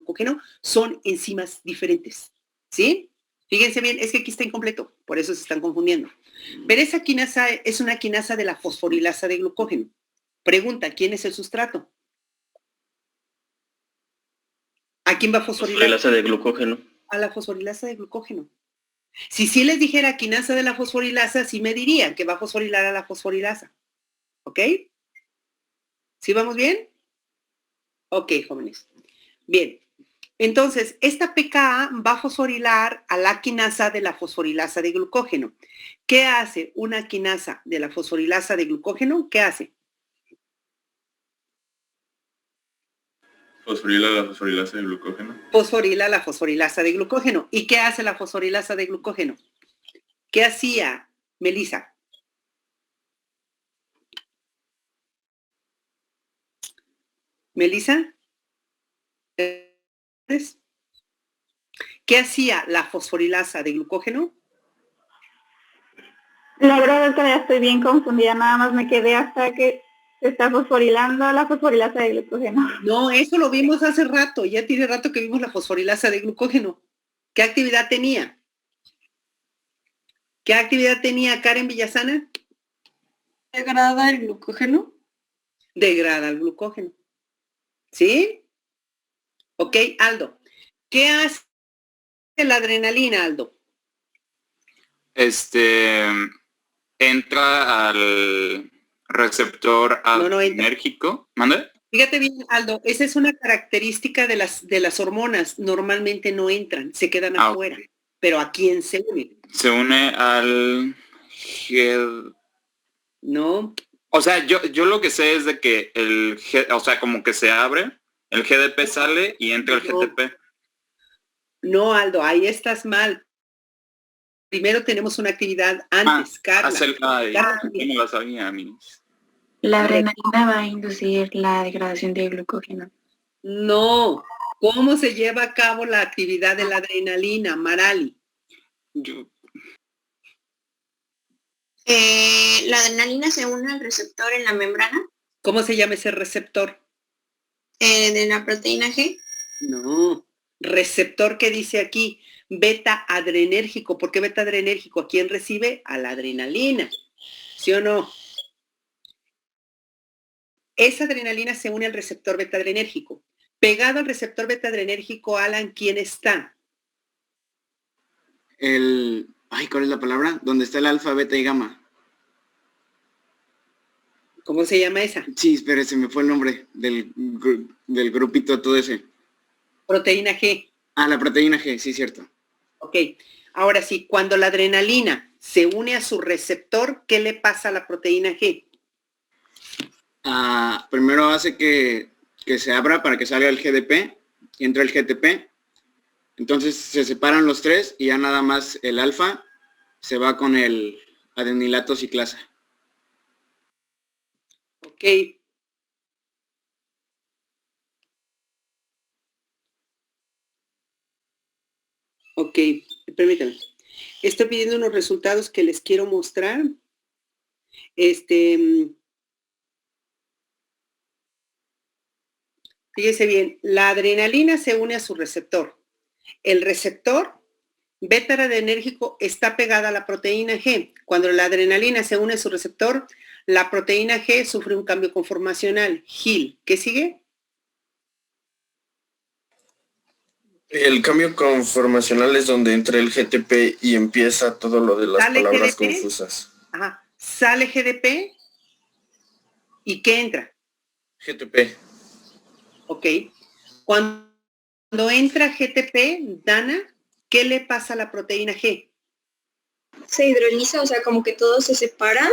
glucógeno, son enzimas diferentes. ¿Sí? Fíjense bien, es que aquí está incompleto, por eso se están confundiendo. Pero esa quinasa es una quinasa de la fosforilasa de glucógeno. Pregunta, ¿quién es el sustrato? ¿A quién va a fosforilar? Fosforilasa de glucógeno. A la fosforilasa de glucógeno. Si sí les dijera quinasa de la fosforilasa, sí me dirían que va a fosforilar a la fosforilasa. ¿Ok? ¿Sí vamos bien? Ok, jóvenes. Bien. Entonces, esta pKa va a fosforilar a la quinasa de la fosforilasa de glucógeno. ¿Qué hace una quinasa de la fosforilasa de glucógeno? ¿Qué hace? Fosforila la fosforilasa de glucógeno. Fosforila la fosforilasa de glucógeno. ¿Y qué hace la fosforilasa de glucógeno? ¿Qué hacía Melissa? ¿Melissa? ¿Qué hacía la fosforilasa de glucógeno? La verdad todavía estoy bien confundida, nada más me quedé hasta que se está fosforilando la fosforilasa de glucógeno. No, eso lo vimos hace rato, ya tiene rato que vimos la fosforilasa de glucógeno. ¿Qué actividad tenía? ¿Qué actividad tenía Karen Villasana? ¿Degrada el glucógeno? Degrada el glucógeno. ¿Sí? Ok, Aldo. ¿Qué hace la adrenalina, Aldo? Entra al receptor adrenérgico. ¿Mande? Fíjate bien, Aldo, esa es una característica de las hormonas. Normalmente no entran, se quedan afuera. Okay. Pero ¿a quién se une? Se une al... No. O sea, yo lo que sé es de que o sea, como que se abre, el GDP sale y entra el GTP. No, Aldo, ahí estás mal. Primero tenemos una actividad antes, Carla. Yo no la sabía, amigos. La adrenalina va a inducir la degradación de glucógeno. No. ¿Cómo se lleva a cabo la actividad de la adrenalina, Marali? La adrenalina se une al receptor en la membrana. ¿Cómo se llama ese receptor? De la proteína G. No. Receptor que dice aquí, beta adrenérgico. ¿Por qué beta adrenérgico? ¿A quién recibe? A la adrenalina. ¿Sí o no? Esa adrenalina se une al receptor beta adrenérgico. Pegado al receptor beta adrenérgico, Alan, ¿quién está? ¿Cuál es la palabra? ¿Dónde está el alfa, beta y gamma? ¿Cómo se llama esa? Sí, espere, se me fue el nombre del grupito todo ese. Proteína G. Ah, la proteína G, sí, cierto. Ok. Ahora sí, cuando la adrenalina se une a su receptor, ¿qué le pasa a la proteína G? Primero hace que se abra para que salga el GDP, y entra el GTP. Entonces se separan los tres y ya nada más el alfa se va con el adenilato ciclasa. Ok. Ok, permítanme. Estoy pidiendo unos resultados que les quiero mostrar. Fíjese bien, la adrenalina se une a su receptor. El receptor beta adrenérgico está pegada a la proteína G. Cuando la adrenalina se une a su receptor, la proteína G sufre un cambio conformacional, GIL. ¿Qué sigue? El cambio conformacional es donde entra el GTP y empieza todo lo de las palabras GDP? confusas. Ajá. Sale GDP y ¿qué entra? GTP. Ok. Cuando entra GTP, Dana, ¿qué le pasa a la proteína G? Se hidroliza, o sea, como que todo se separa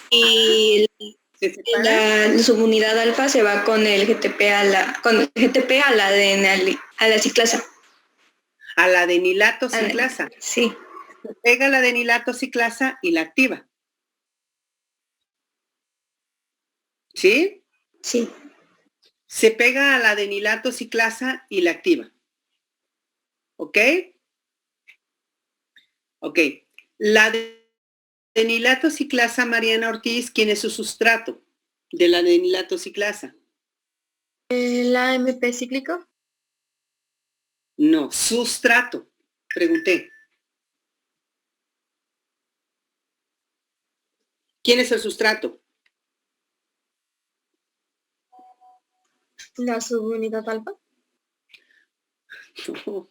y la subunidad alfa se va con el GTP a la ciclasa. A la adenilato ciclasa. Sí. Se pega la adenilato ciclasa y la activa. ¿Sí? Sí. Se pega a la adenilato ciclasa y la activa. ¿Ok? Ok. La adenilato ciclasa, Mariana Ortiz, ¿quién es su sustrato de la adenilato ciclasa? ¿El AMP cíclico? No, sustrato. Pregunté. ¿Quién es el sustrato? ¿La subunidad alfa? No.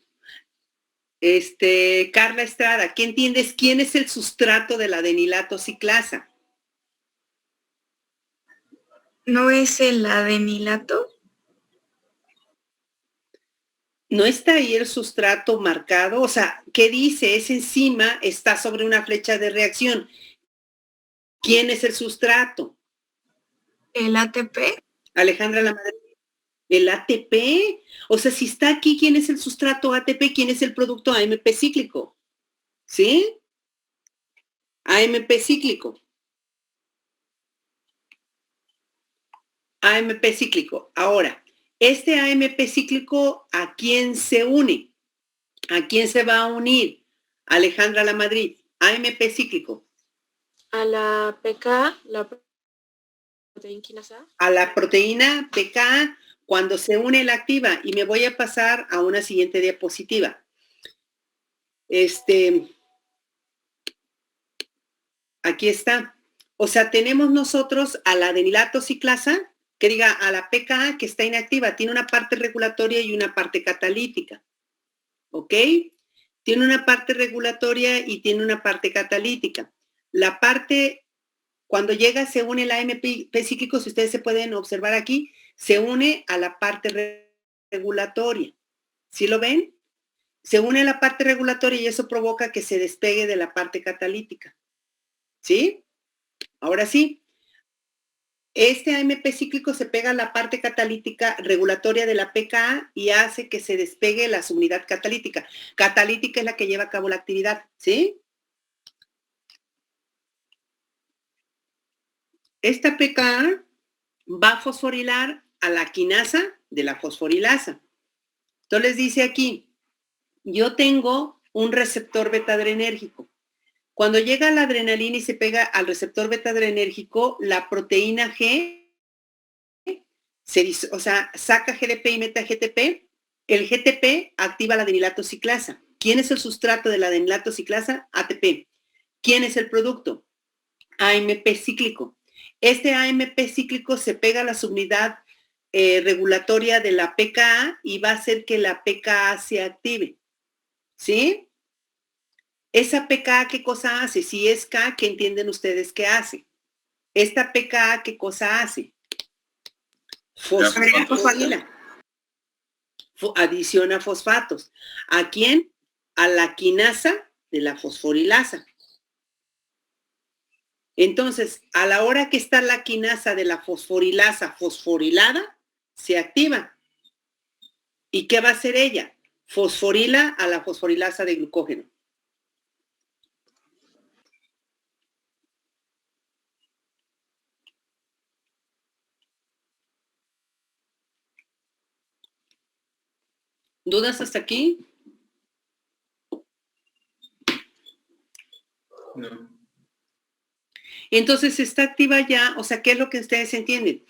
Carla Estrada, ¿qué entiendes? ¿Quién es el sustrato de la adenilato ciclasa? ¿No es el adenilato? ¿No está ahí el sustrato marcado? O sea, ¿qué dice? Esa enzima está sobre una flecha de reacción. ¿Quién es el sustrato? ¿El ATP? Alejandra Lamadrid. ¿El ATP? O sea, si está aquí, ¿quién es el sustrato ATP? ¿Quién es el producto AMP cíclico? ¿Sí? AMP cíclico. AMP cíclico. Ahora, este AMP cíclico, ¿a quién se une? ¿A quién se va a unir? Alejandra Lamadrid. AMP cíclico. A la PK, la proteína quinasa. A la proteína PK, cuando se une la activa, y me voy a pasar a una siguiente diapositiva. Aquí está. O sea, tenemos nosotros a la adenilato ciclasa, que diga a la PKA que está inactiva, tiene una parte regulatoria y una parte catalítica. ¿Ok? Tiene una parte regulatoria y tiene una parte catalítica. La parte, cuando llega, se une el AMP cíclico, si ustedes se pueden observar aquí, se une a la parte regulatoria. ¿Sí lo ven? Se une a la parte regulatoria y eso provoca que se despegue de la parte catalítica. ¿Sí? Ahora sí, este AMP cíclico se pega a la parte catalítica regulatoria de la PKA y hace que se despegue la subunidad catalítica. Catalítica es la que lleva a cabo la actividad, ¿sí? Esta PKA va a fosforilar a la quinasa de la fosforilasa. Entonces dice aquí, yo tengo un receptor beta-adrenérgico. Cuando llega la adrenalina y se pega al receptor beta-adrenérgico, la proteína G, saca GDP y meta GTP. El GTP activa la adenilato ciclasa. ¿Quién es el sustrato de la adenilato ciclasa? ATP. ¿Quién es el producto? AMP cíclico. Este AMP cíclico se pega a la subunidad regulatoria de la PKA y va a hacer que la PKA se active. ¿Sí? Esa PKA, ¿qué cosa hace? Si es K, ¿qué entienden ustedes qué hace? Esta PKA, ¿qué cosa hace? Fosforila. Adiciona fosfatos. ¿A quién? A la quinasa de la fosforilasa. Entonces, a la hora que está la quinasa de la fosforilasa fosforilada, se activa. ¿Y qué va a hacer ella? Fosforila a la fosforilasa de glucógeno. ¿Dudas hasta aquí? No. Entonces está activa ya, o sea, ¿qué es lo que ustedes entienden?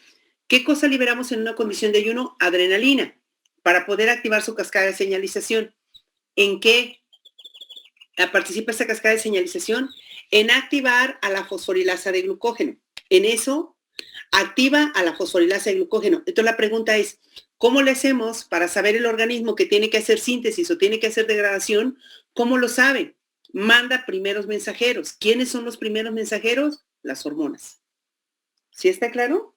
¿Qué cosa liberamos en una condición de ayuno? Adrenalina, para poder activar su cascada de señalización. ¿En qué participa esta cascada de señalización? En activar a la fosforilasa de glucógeno. En eso, activa a la fosforilasa de glucógeno. Entonces la pregunta es, ¿cómo le hacemos para saber el organismo que tiene que hacer síntesis o tiene que hacer degradación? ¿Cómo lo sabe? Manda primeros mensajeros. ¿Quiénes son los primeros mensajeros? Las hormonas. ¿Sí está claro?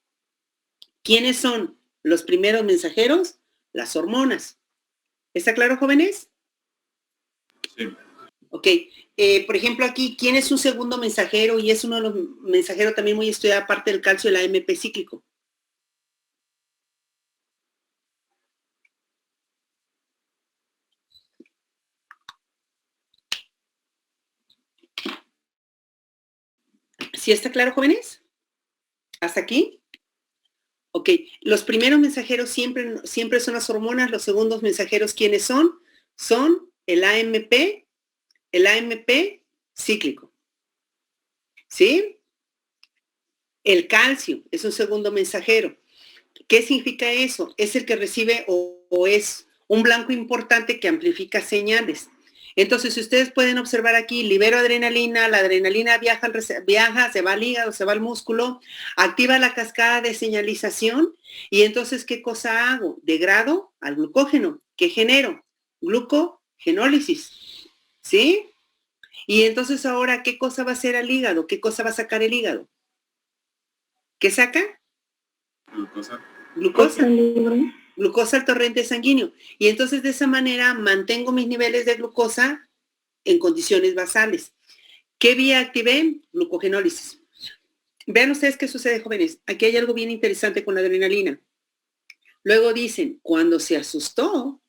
¿Quiénes son los primeros mensajeros? Las hormonas. ¿Está claro, jóvenes? Sí. Ok. Por ejemplo, aquí, ¿quién es un segundo mensajero? Y es uno de los mensajeros también muy estudiado, aparte del calcio, el AMP cíclico. ¿Sí está claro, jóvenes? ¿Hasta aquí? Ok. Los primeros mensajeros siempre son las hormonas. Los segundos mensajeros, ¿quiénes son? Son el AMP cíclico. ¿Sí? El calcio es un segundo mensajero. ¿Qué significa eso? Es el que recibe o es un blanco importante que amplifica señales. Entonces, si ustedes pueden observar aquí, libero adrenalina, la adrenalina viaja, se va al hígado, se va al músculo, activa la cascada de señalización y entonces, ¿qué cosa hago? Degrado al glucógeno. ¿Qué genero? Glucogenólisis. ¿Sí? Y entonces ahora, ¿qué cosa va a hacer al hígado? ¿Qué cosa va a sacar el hígado? ¿Qué saca? Glucosa. Glucosa. Glucosa al torrente sanguíneo. Y entonces de esa manera mantengo mis niveles de glucosa en condiciones basales. ¿Qué vía activé? Glucogenólisis. Vean ustedes qué sucede, jóvenes. Aquí hay algo bien interesante con la adrenalina. Luego dicen, cuando se asustó,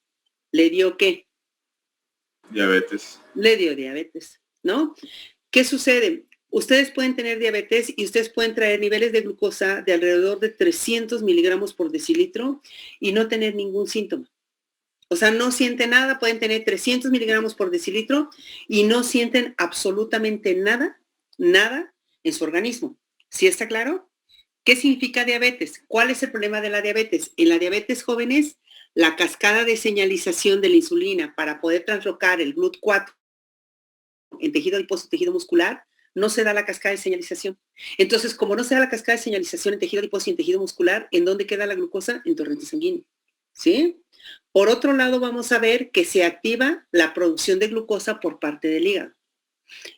¿le dio qué? Diabetes. Le dio diabetes, ¿no? ¿Qué sucede? Ustedes pueden tener diabetes y ustedes pueden traer niveles de glucosa de alrededor de 300 miligramos por decilitro y no tener ningún síntoma. O sea, no sienten nada, pueden tener 300 miligramos por decilitro y no sienten absolutamente nada en su organismo. ¿Sí está claro? ¿Qué significa diabetes? ¿Cuál es el problema de la diabetes? En la diabetes, jóvenes, la cascada de señalización de la insulina para poder translocar el GLUT4 en tejido adiposo, tejido muscular, no se da la cascada de señalización. Entonces, como no se da la cascada de señalización en tejido adiposo y en tejido muscular, ¿en dónde queda la glucosa? En torrente sanguíneo. ¿Sí? Por otro lado, vamos a ver que se activa la producción de glucosa por parte del hígado.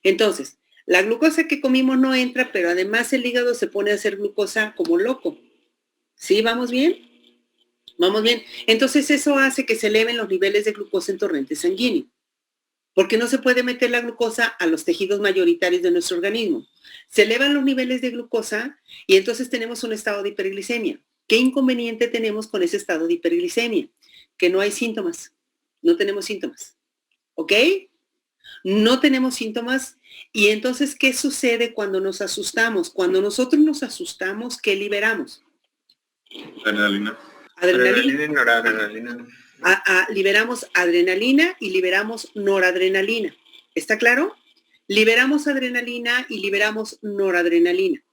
Entonces, la glucosa que comimos no entra, pero además el hígado se pone a hacer glucosa como loco. ¿Sí? ¿Vamos bien? Vamos bien. Entonces, eso hace que se eleven los niveles de glucosa en torrente sanguíneo. Porque no se puede meter la glucosa a los tejidos mayoritarios de nuestro organismo. Se elevan los niveles de glucosa y entonces tenemos un estado de hiperglicemia. ¿Qué inconveniente tenemos con ese estado de hiperglicemia? Que no hay síntomas. No tenemos síntomas. ¿Ok? No tenemos síntomas. Y entonces, ¿qué sucede cuando nos asustamos? Cuando nosotros nos asustamos, ¿qué liberamos? Adrenalina. Adrenalina y noradrenalina. Liberamos adrenalina y liberamos noradrenalina. ¿Está claro? Liberamos adrenalina y liberamos noradrenalina.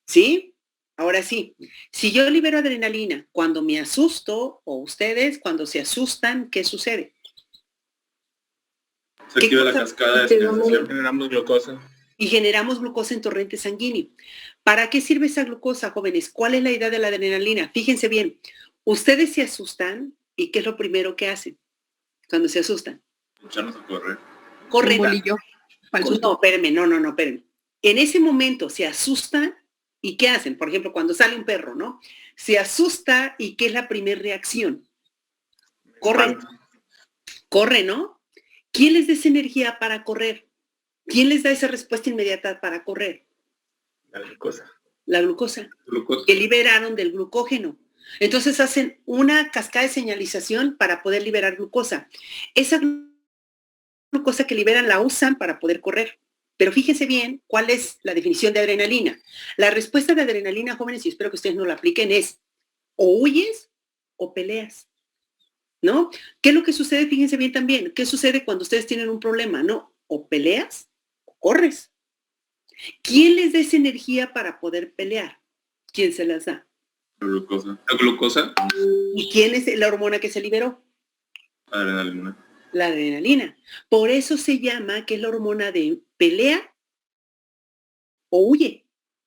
¿Sí? Ahora sí, si yo libero adrenalina cuando me asusto, o ustedes cuando se asustan, ¿qué sucede? Se activa la cascada de señalización. Generamos glucosa. Y generamos glucosa en torrente sanguíneo. ¿Para qué sirve esa glucosa, jóvenes? ¿Cuál es la idea de la adrenalina? Fíjense bien, ustedes se asustan y ¿qué es lo primero que hacen cuando se asustan? Echarnos a correr. Corren. Un bolillo. No, espérenme, no, espérenme. En ese momento se asustan y ¿qué hacen? Por ejemplo, cuando sale un perro, ¿no? Se asusta y ¿qué es la primera reacción? Corren. Corre, ¿no? ¿Quién les da esa energía para correr? ¿Quién les da esa respuesta inmediata para correr? La glucosa. La glucosa. Que liberaron del glucógeno. Entonces hacen una cascada de señalización para poder liberar glucosa. Esa glucosa que liberan la usan para poder correr. Pero fíjense bien cuál es la definición de adrenalina. La respuesta de adrenalina, jóvenes, y espero que ustedes no la apliquen, es o huyes o peleas. ¿No? ¿Qué es lo que sucede? Fíjense bien también. ¿Qué sucede cuando ustedes tienen un problema? ¿No? O peleas o corres. ¿Quién les da esa energía para poder pelear? ¿Quién se las da? La glucosa. ¿La glucosa? ¿Y quién es la hormona que se liberó? Adrenalina. La adrenalina. Por eso se llama que es la hormona de pelea o huye.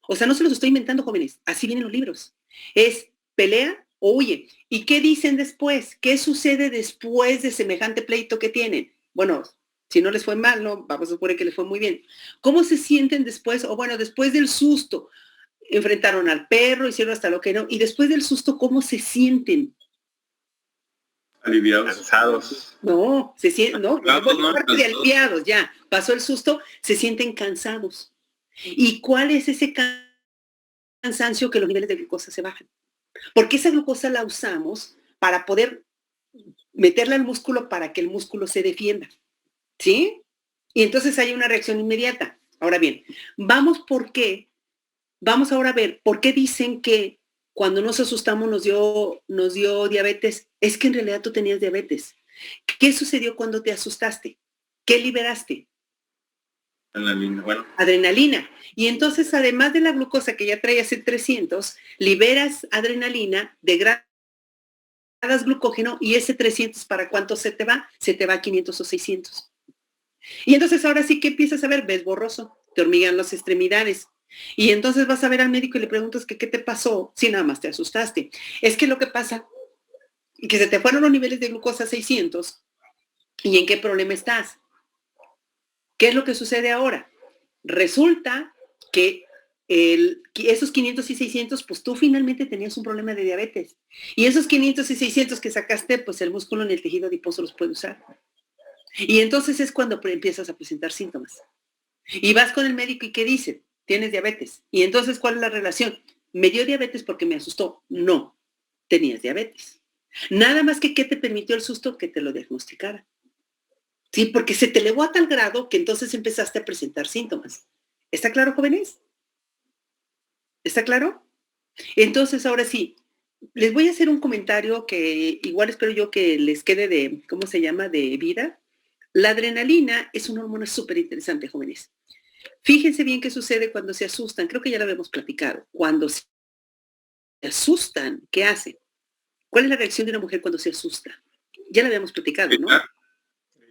O sea, no se los estoy inventando, jóvenes. Así vienen los libros. Es pelea o huye. ¿Y qué dicen después? ¿Qué sucede después de semejante pleito que tienen? Bueno, si no les fue mal, no, vamos a suponer que les fue muy bien. ¿Cómo se sienten después? O bueno, después del susto, enfrentaron al perro, hicieron hasta lo que no. Y después del susto, ¿cómo se sienten? Aliviados. Cansados. No, se sienten, no, no, parte de aliviados, ya. Pasó el susto, se sienten cansados. ¿Y cuál es ese cansancio? Que los niveles de glucosa se bajan. Porque esa glucosa la usamos para poder meterla al músculo para que el músculo se defienda. ¿Sí? Y entonces hay una reacción inmediata. Ahora bien, vamos ahora a ver por qué dicen que cuando nos asustamos nos dio diabetes. Es que en realidad tú tenías diabetes. ¿Qué sucedió cuando te asustaste? ¿Qué liberaste? Adrenalina. Bueno. Adrenalina. Y entonces, además de la glucosa que ya traías en 300, liberas adrenalina, degradas glucógeno y ese 300, ¿para cuánto se te va? Se te va a 500 o 600. Y entonces ahora sí que empiezas a ver, ves borroso, te hormigan las extremidades. Y entonces vas a ver al médico y le preguntas que qué te pasó si nada más te asustaste. Es que lo que pasa es que se te fueron los niveles de glucosa a 600. ¿Y en qué problema estás? ¿Qué es lo que sucede ahora? Resulta que esos 500 y 600, pues tú finalmente tenías un problema de diabetes. Y esos 500 y 600 que sacaste, pues el músculo en el tejido adiposo los puede usar. Y entonces es cuando empiezas a presentar síntomas. Y vas con el médico y ¿qué dice? Tienes diabetes. Y entonces, ¿cuál es la relación? ¿Me dio diabetes porque me asustó? No, tenías diabetes. Nada más que ¿qué te permitió el susto? Que te lo diagnosticara. Sí, porque se te elevó a tal grado que entonces empezaste a presentar síntomas. ¿Está claro, jóvenes? ¿Está claro? Entonces, ahora sí, les voy a hacer un comentario que igual espero yo que les quede de, ¿cómo se llama?, de vida. La adrenalina es una hormona súper interesante, jóvenes. Fíjense bien qué sucede cuando se asustan. Creo que ya lo habíamos platicado. Cuando se asustan, ¿qué hacen? ¿Cuál es la reacción de una mujer cuando se asusta? Ya la habíamos platicado, ¿no?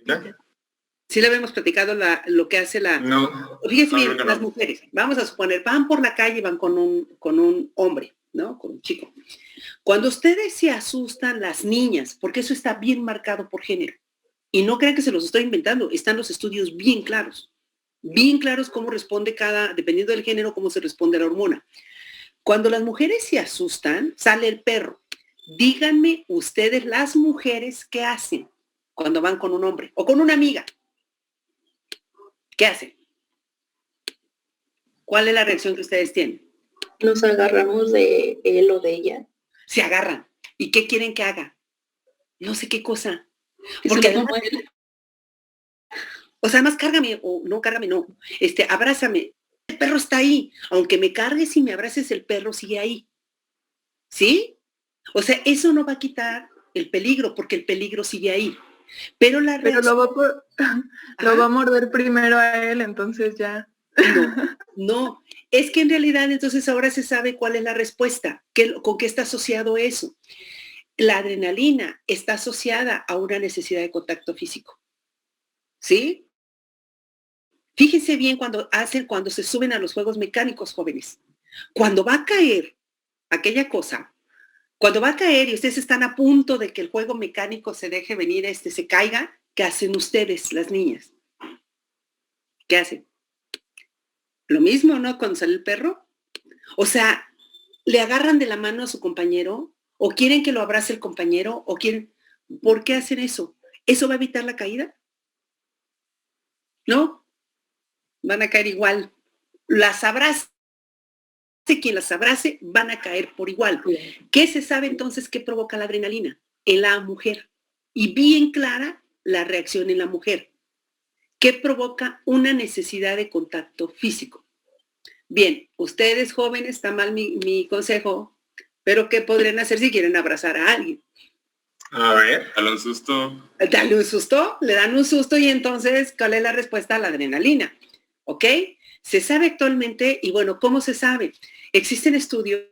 ¿Ya? Sí le habíamos platicado lo que hace la... No. Fíjense bien, No. las mujeres, vamos a suponer, van por la calle y van con un hombre, ¿no? Con un chico. Cuando ustedes se asustan, las niñas, porque eso está bien marcado por género, y no crean que se los estoy inventando, están los estudios bien claros cómo responde dependiendo del género, cómo se responde a la hormona. Cuando las mujeres se asustan, sale el perro. Díganme ustedes, las mujeres, ¿qué hacen cuando van con un hombre o con una amiga? ¿Qué hacen? ¿Cuál es la reacción que ustedes tienen? Nos agarramos de él o de ella. Se agarran. ¿Y qué quieren que haga? No sé qué cosa. Que porque se lo además, o sea, además cárgame, o no, cárgame, no. Abrázame. El perro está ahí. Aunque me cargues y me abraces, el perro sigue ahí. ¿Sí? O sea, eso no va a quitar el peligro, porque el peligro sigue ahí. Pero la reacción... lo va a morder primero a él, entonces ya. No, es que en realidad entonces ahora se sabe cuál es la respuesta, con qué está asociado eso. La adrenalina está asociada a una necesidad de contacto físico. ¿Sí? Fíjense bien cuando se suben a los juegos mecánicos, jóvenes. Cuando va a caer aquella cosa, cuando va a caer y ustedes están a punto de que el juego mecánico se deje venir, se caiga, ¿qué hacen ustedes, las niñas? ¿Qué hacen? Lo mismo, ¿no? Cuando sale el perro. O sea, le agarran de la mano a su compañero, o quieren que lo abrace el compañero, o quieren... ¿Por qué hacen eso? ¿Eso va a evitar la caída? ¿No? Van a caer igual. Las abrace quien las abrace, van a caer por igual. ¿Qué se sabe entonces que provoca la adrenalina? En la mujer. Y bien clara la reacción en la mujer. ¿Qué provoca una necesidad de contacto físico? Bien, ustedes jóvenes, está mal mi consejo, pero ¿qué podrían hacer si quieren abrazar a alguien? A ver. Dale un susto. Dale un susto, le dan un susto y entonces, ¿cuál es la respuesta a la adrenalina? ¿Ok? Se sabe actualmente, y bueno, ¿cómo se sabe? Existen estudios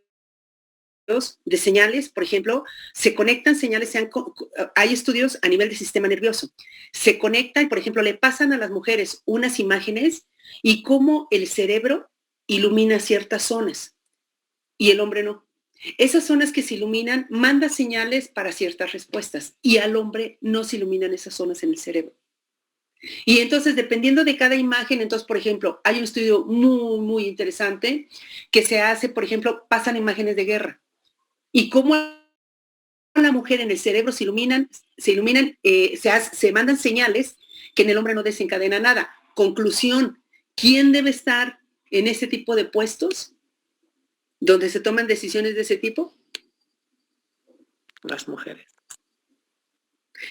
de señales, por ejemplo, se conectan señales, hay estudios a nivel del sistema nervioso, se conectan y, por ejemplo, le pasan a las mujeres unas imágenes y cómo el cerebro ilumina ciertas zonas y el hombre no. Esas zonas que se iluminan manda señales para ciertas respuestas y al hombre no se iluminan esas zonas en el cerebro. Y entonces, dependiendo de cada imagen, entonces, por ejemplo, hay un estudio muy, muy interesante que se hace, por ejemplo, pasan imágenes de guerra y cómo la mujer en el cerebro se mandan señales que en el hombre no desencadena nada. Conclusión, ¿quién debe estar en ese tipo de puestos donde se toman decisiones de ese tipo? Las mujeres.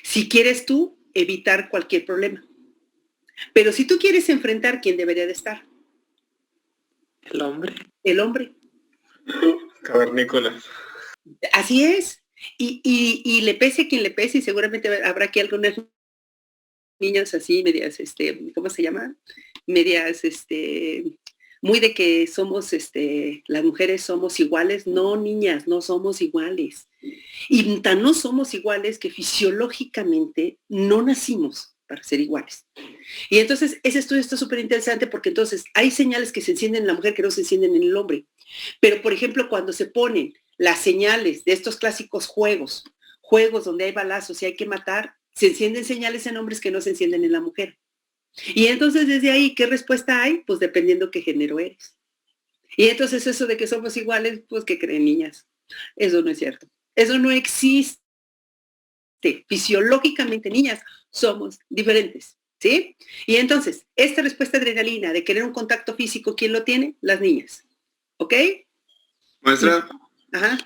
Si quieres tú evitar cualquier problema. Pero si tú quieres enfrentar, ¿quién debería de estar? El hombre. El hombre. Cavernícolas. Así es. Y le pese a quien le pese, y seguramente habrá aquí algunas niñas así, medias, ¿cómo se llama? Medias, muy de que somos, las mujeres somos iguales. No, niñas, no somos iguales. Y tan no somos iguales que fisiológicamente no nacimos para ser iguales. Y entonces ese estudio está súper interesante porque entonces hay señales que se encienden en la mujer que no se encienden en el hombre. Pero, por ejemplo, cuando se ponen las señales de estos clásicos juegos donde hay balazos y hay que matar, se encienden señales en hombres que no se encienden en la mujer. Y entonces desde ahí, ¿qué respuesta hay? Pues dependiendo qué género eres. Y entonces eso de que somos iguales, pues ¿qué creen, niñas? Eso no es cierto. Eso no existe. Fisiológicamente, niñas, somos diferentes, ¿sí? Y entonces, esta respuesta de adrenalina de querer un contacto físico, ¿quién lo tiene? Las niñas. ¿Ok? Maestra. Ajá.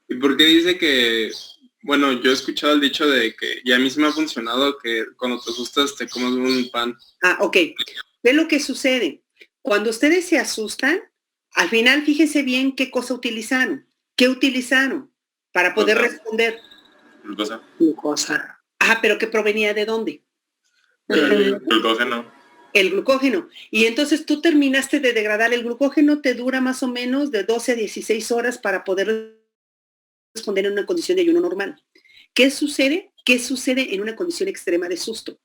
¿Y por qué dice que, bueno, yo he escuchado el dicho de que, y a mí sí me ha funcionado, que cuando te asustas te comes un pan? Ah, ok. ¿Qué es lo que sucede? Cuando ustedes se asustan, al final fíjense bien qué cosa utilizaron. ¿Qué utilizaron para poder responder? Glucosa. Ah, pero ¿qué provenía de dónde? Glucógeno. El glucógeno. Y entonces tú terminaste de degradar. El glucógeno te dura más o menos de 12 a 16 horas para poder responder en una condición de ayuno normal. ¿Qué sucede? ¿Qué sucede en una condición extrema de susto?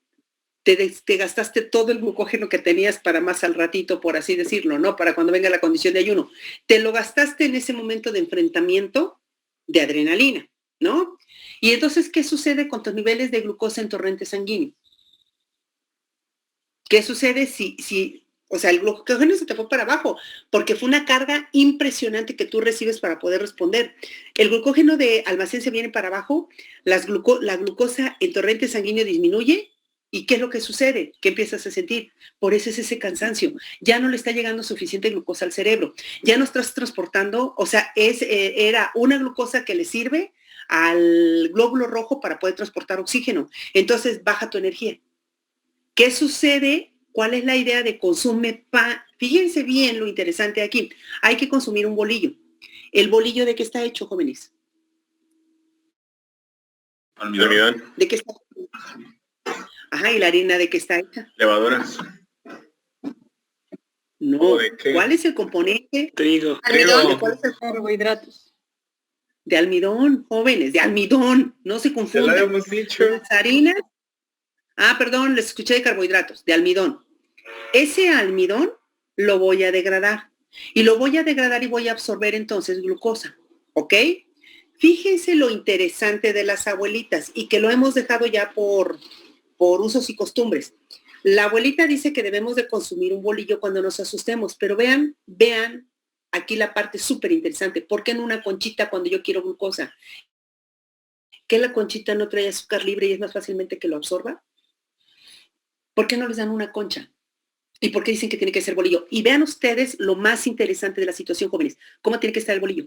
Te gastaste todo el glucógeno que tenías para más al ratito, por así decirlo, ¿no? Para cuando venga la condición de ayuno. Te lo gastaste en ese momento de enfrentamiento de adrenalina, ¿no? Y entonces, ¿qué sucede con tus niveles de glucosa en torrente sanguíneo? ¿Qué sucede si, o sea, el glucógeno se te fue para abajo? Porque fue una carga impresionante que tú recibes para poder responder. El glucógeno de almacén se viene para abajo, la glucosa en torrente sanguíneo disminuye. ¿Y qué es lo que sucede? ¿Qué empiezas a sentir? Por eso es ese cansancio. Ya no le está llegando suficiente glucosa al cerebro. Ya no estás transportando, o sea, era una glucosa que le sirve al glóbulo rojo para poder transportar oxígeno. Entonces baja tu energía. ¿Qué sucede? ¿Cuál es la idea de consume pan? Fíjense bien lo interesante aquí. Hay que consumir un bolillo. ¿El bolillo de qué está hecho, jóvenes? Almidón. ¿De qué está hecho? Ajá, ¿y la harina de qué está hecha? Levaduras. No. ¿Cuál es el componente? Trigo. ¿Almidón? ¿Cuál es el carbohidratos? De almidón, jóvenes, de almidón. No se confundan. Ya lo habíamos dicho. Las harinas. Ah, perdón, les escuché de carbohidratos, de almidón. Ese almidón lo voy a degradar. Y lo voy a degradar y voy a absorber entonces glucosa. ¿Ok? Fíjense lo interesante de las abuelitas y que lo hemos dejado ya por usos y costumbres. La abuelita dice que debemos de consumir un bolillo cuando nos asustemos, pero vean aquí la parte súper interesante. ¿Por qué en una conchita cuando yo quiero glucosa? ¿Que la conchita no trae azúcar libre y es más fácilmente que lo absorba? ¿Por qué no les dan una concha? ¿Y por qué dicen que tiene que ser bolillo? Y vean ustedes lo más interesante de la situación, jóvenes. ¿Cómo tiene que estar el bolillo?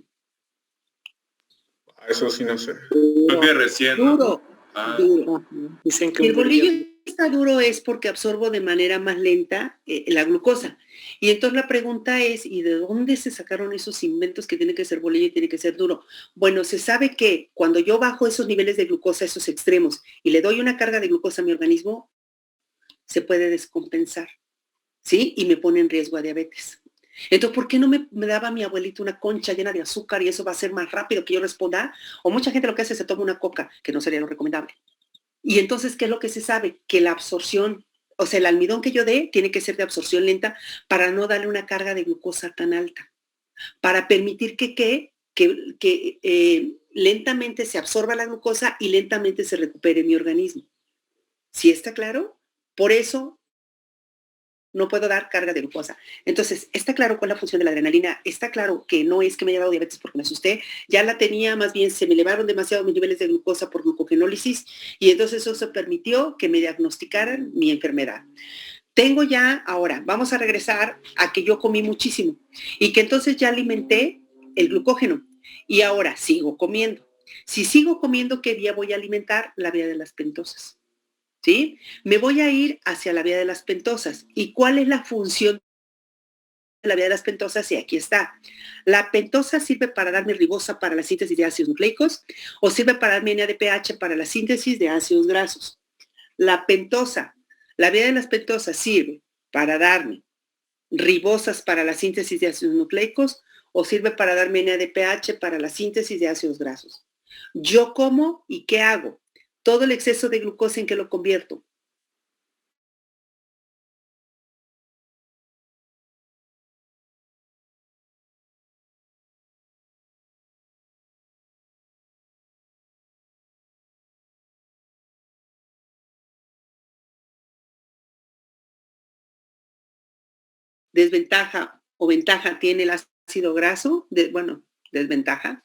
Eso sí no sé. Creo que recién. Duro. Duro. Dicen que El bolillo está duro es porque absorbo de manera más lenta la glucosa. Y entonces la pregunta es, ¿y de dónde se sacaron esos inventos que tiene que ser bolillo y tiene que ser duro? Bueno, se sabe que cuando yo bajo esos niveles de glucosa, esos extremos, y le doy una carga de glucosa a mi organismo, se puede descompensar, ¿sí? Y me pone en riesgo a diabetes. Entonces, ¿por qué no me daba mi abuelita una concha llena de azúcar y eso va a ser más rápido que yo responda? O mucha gente lo que hace es se toma una coca, que no sería lo recomendable. Y entonces, ¿qué es lo que se sabe? Que la absorción, o sea, el almidón que yo dé tiene que ser de absorción lenta para no darle una carga de glucosa tan alta, para permitir que lentamente se absorba la glucosa y lentamente se recupere mi organismo. ¿Sí está claro? Por eso no puedo dar carga de glucosa. Entonces, ¿está claro cuál es la función de la adrenalina? Está claro que no es que me haya dado diabetes porque me asusté, ya la tenía, más bien se me elevaron demasiado mis niveles de glucosa por glucogenólisis y entonces eso permitió que me diagnosticaran mi enfermedad. Tengo ya, ahora, vamos a regresar a que yo comí muchísimo y que entonces ya alimenté el glucógeno y ahora sigo comiendo. Si sigo comiendo, ¿qué vía voy a alimentar? La vía de las pentosas. ¿Sí? Me voy a ir hacia la vía de las pentosas. ¿Y cuál es la función de la vía de las pentosas? Y aquí está. La pentosa sirve para darme ribosa para la síntesis de ácidos nucleicos o sirve para darme NADPH para la síntesis de ácidos grasos. La pentosa, la vía de las pentosas sirve para darme ribosas para la síntesis de ácidos nucleicos o sirve para darme NADPH para la síntesis de ácidos grasos. Yo como y ¿qué hago? Todo el exceso de glucosa, ¿en qué lo convierto? Desventaja o ventaja tiene el ácido graso, desventaja,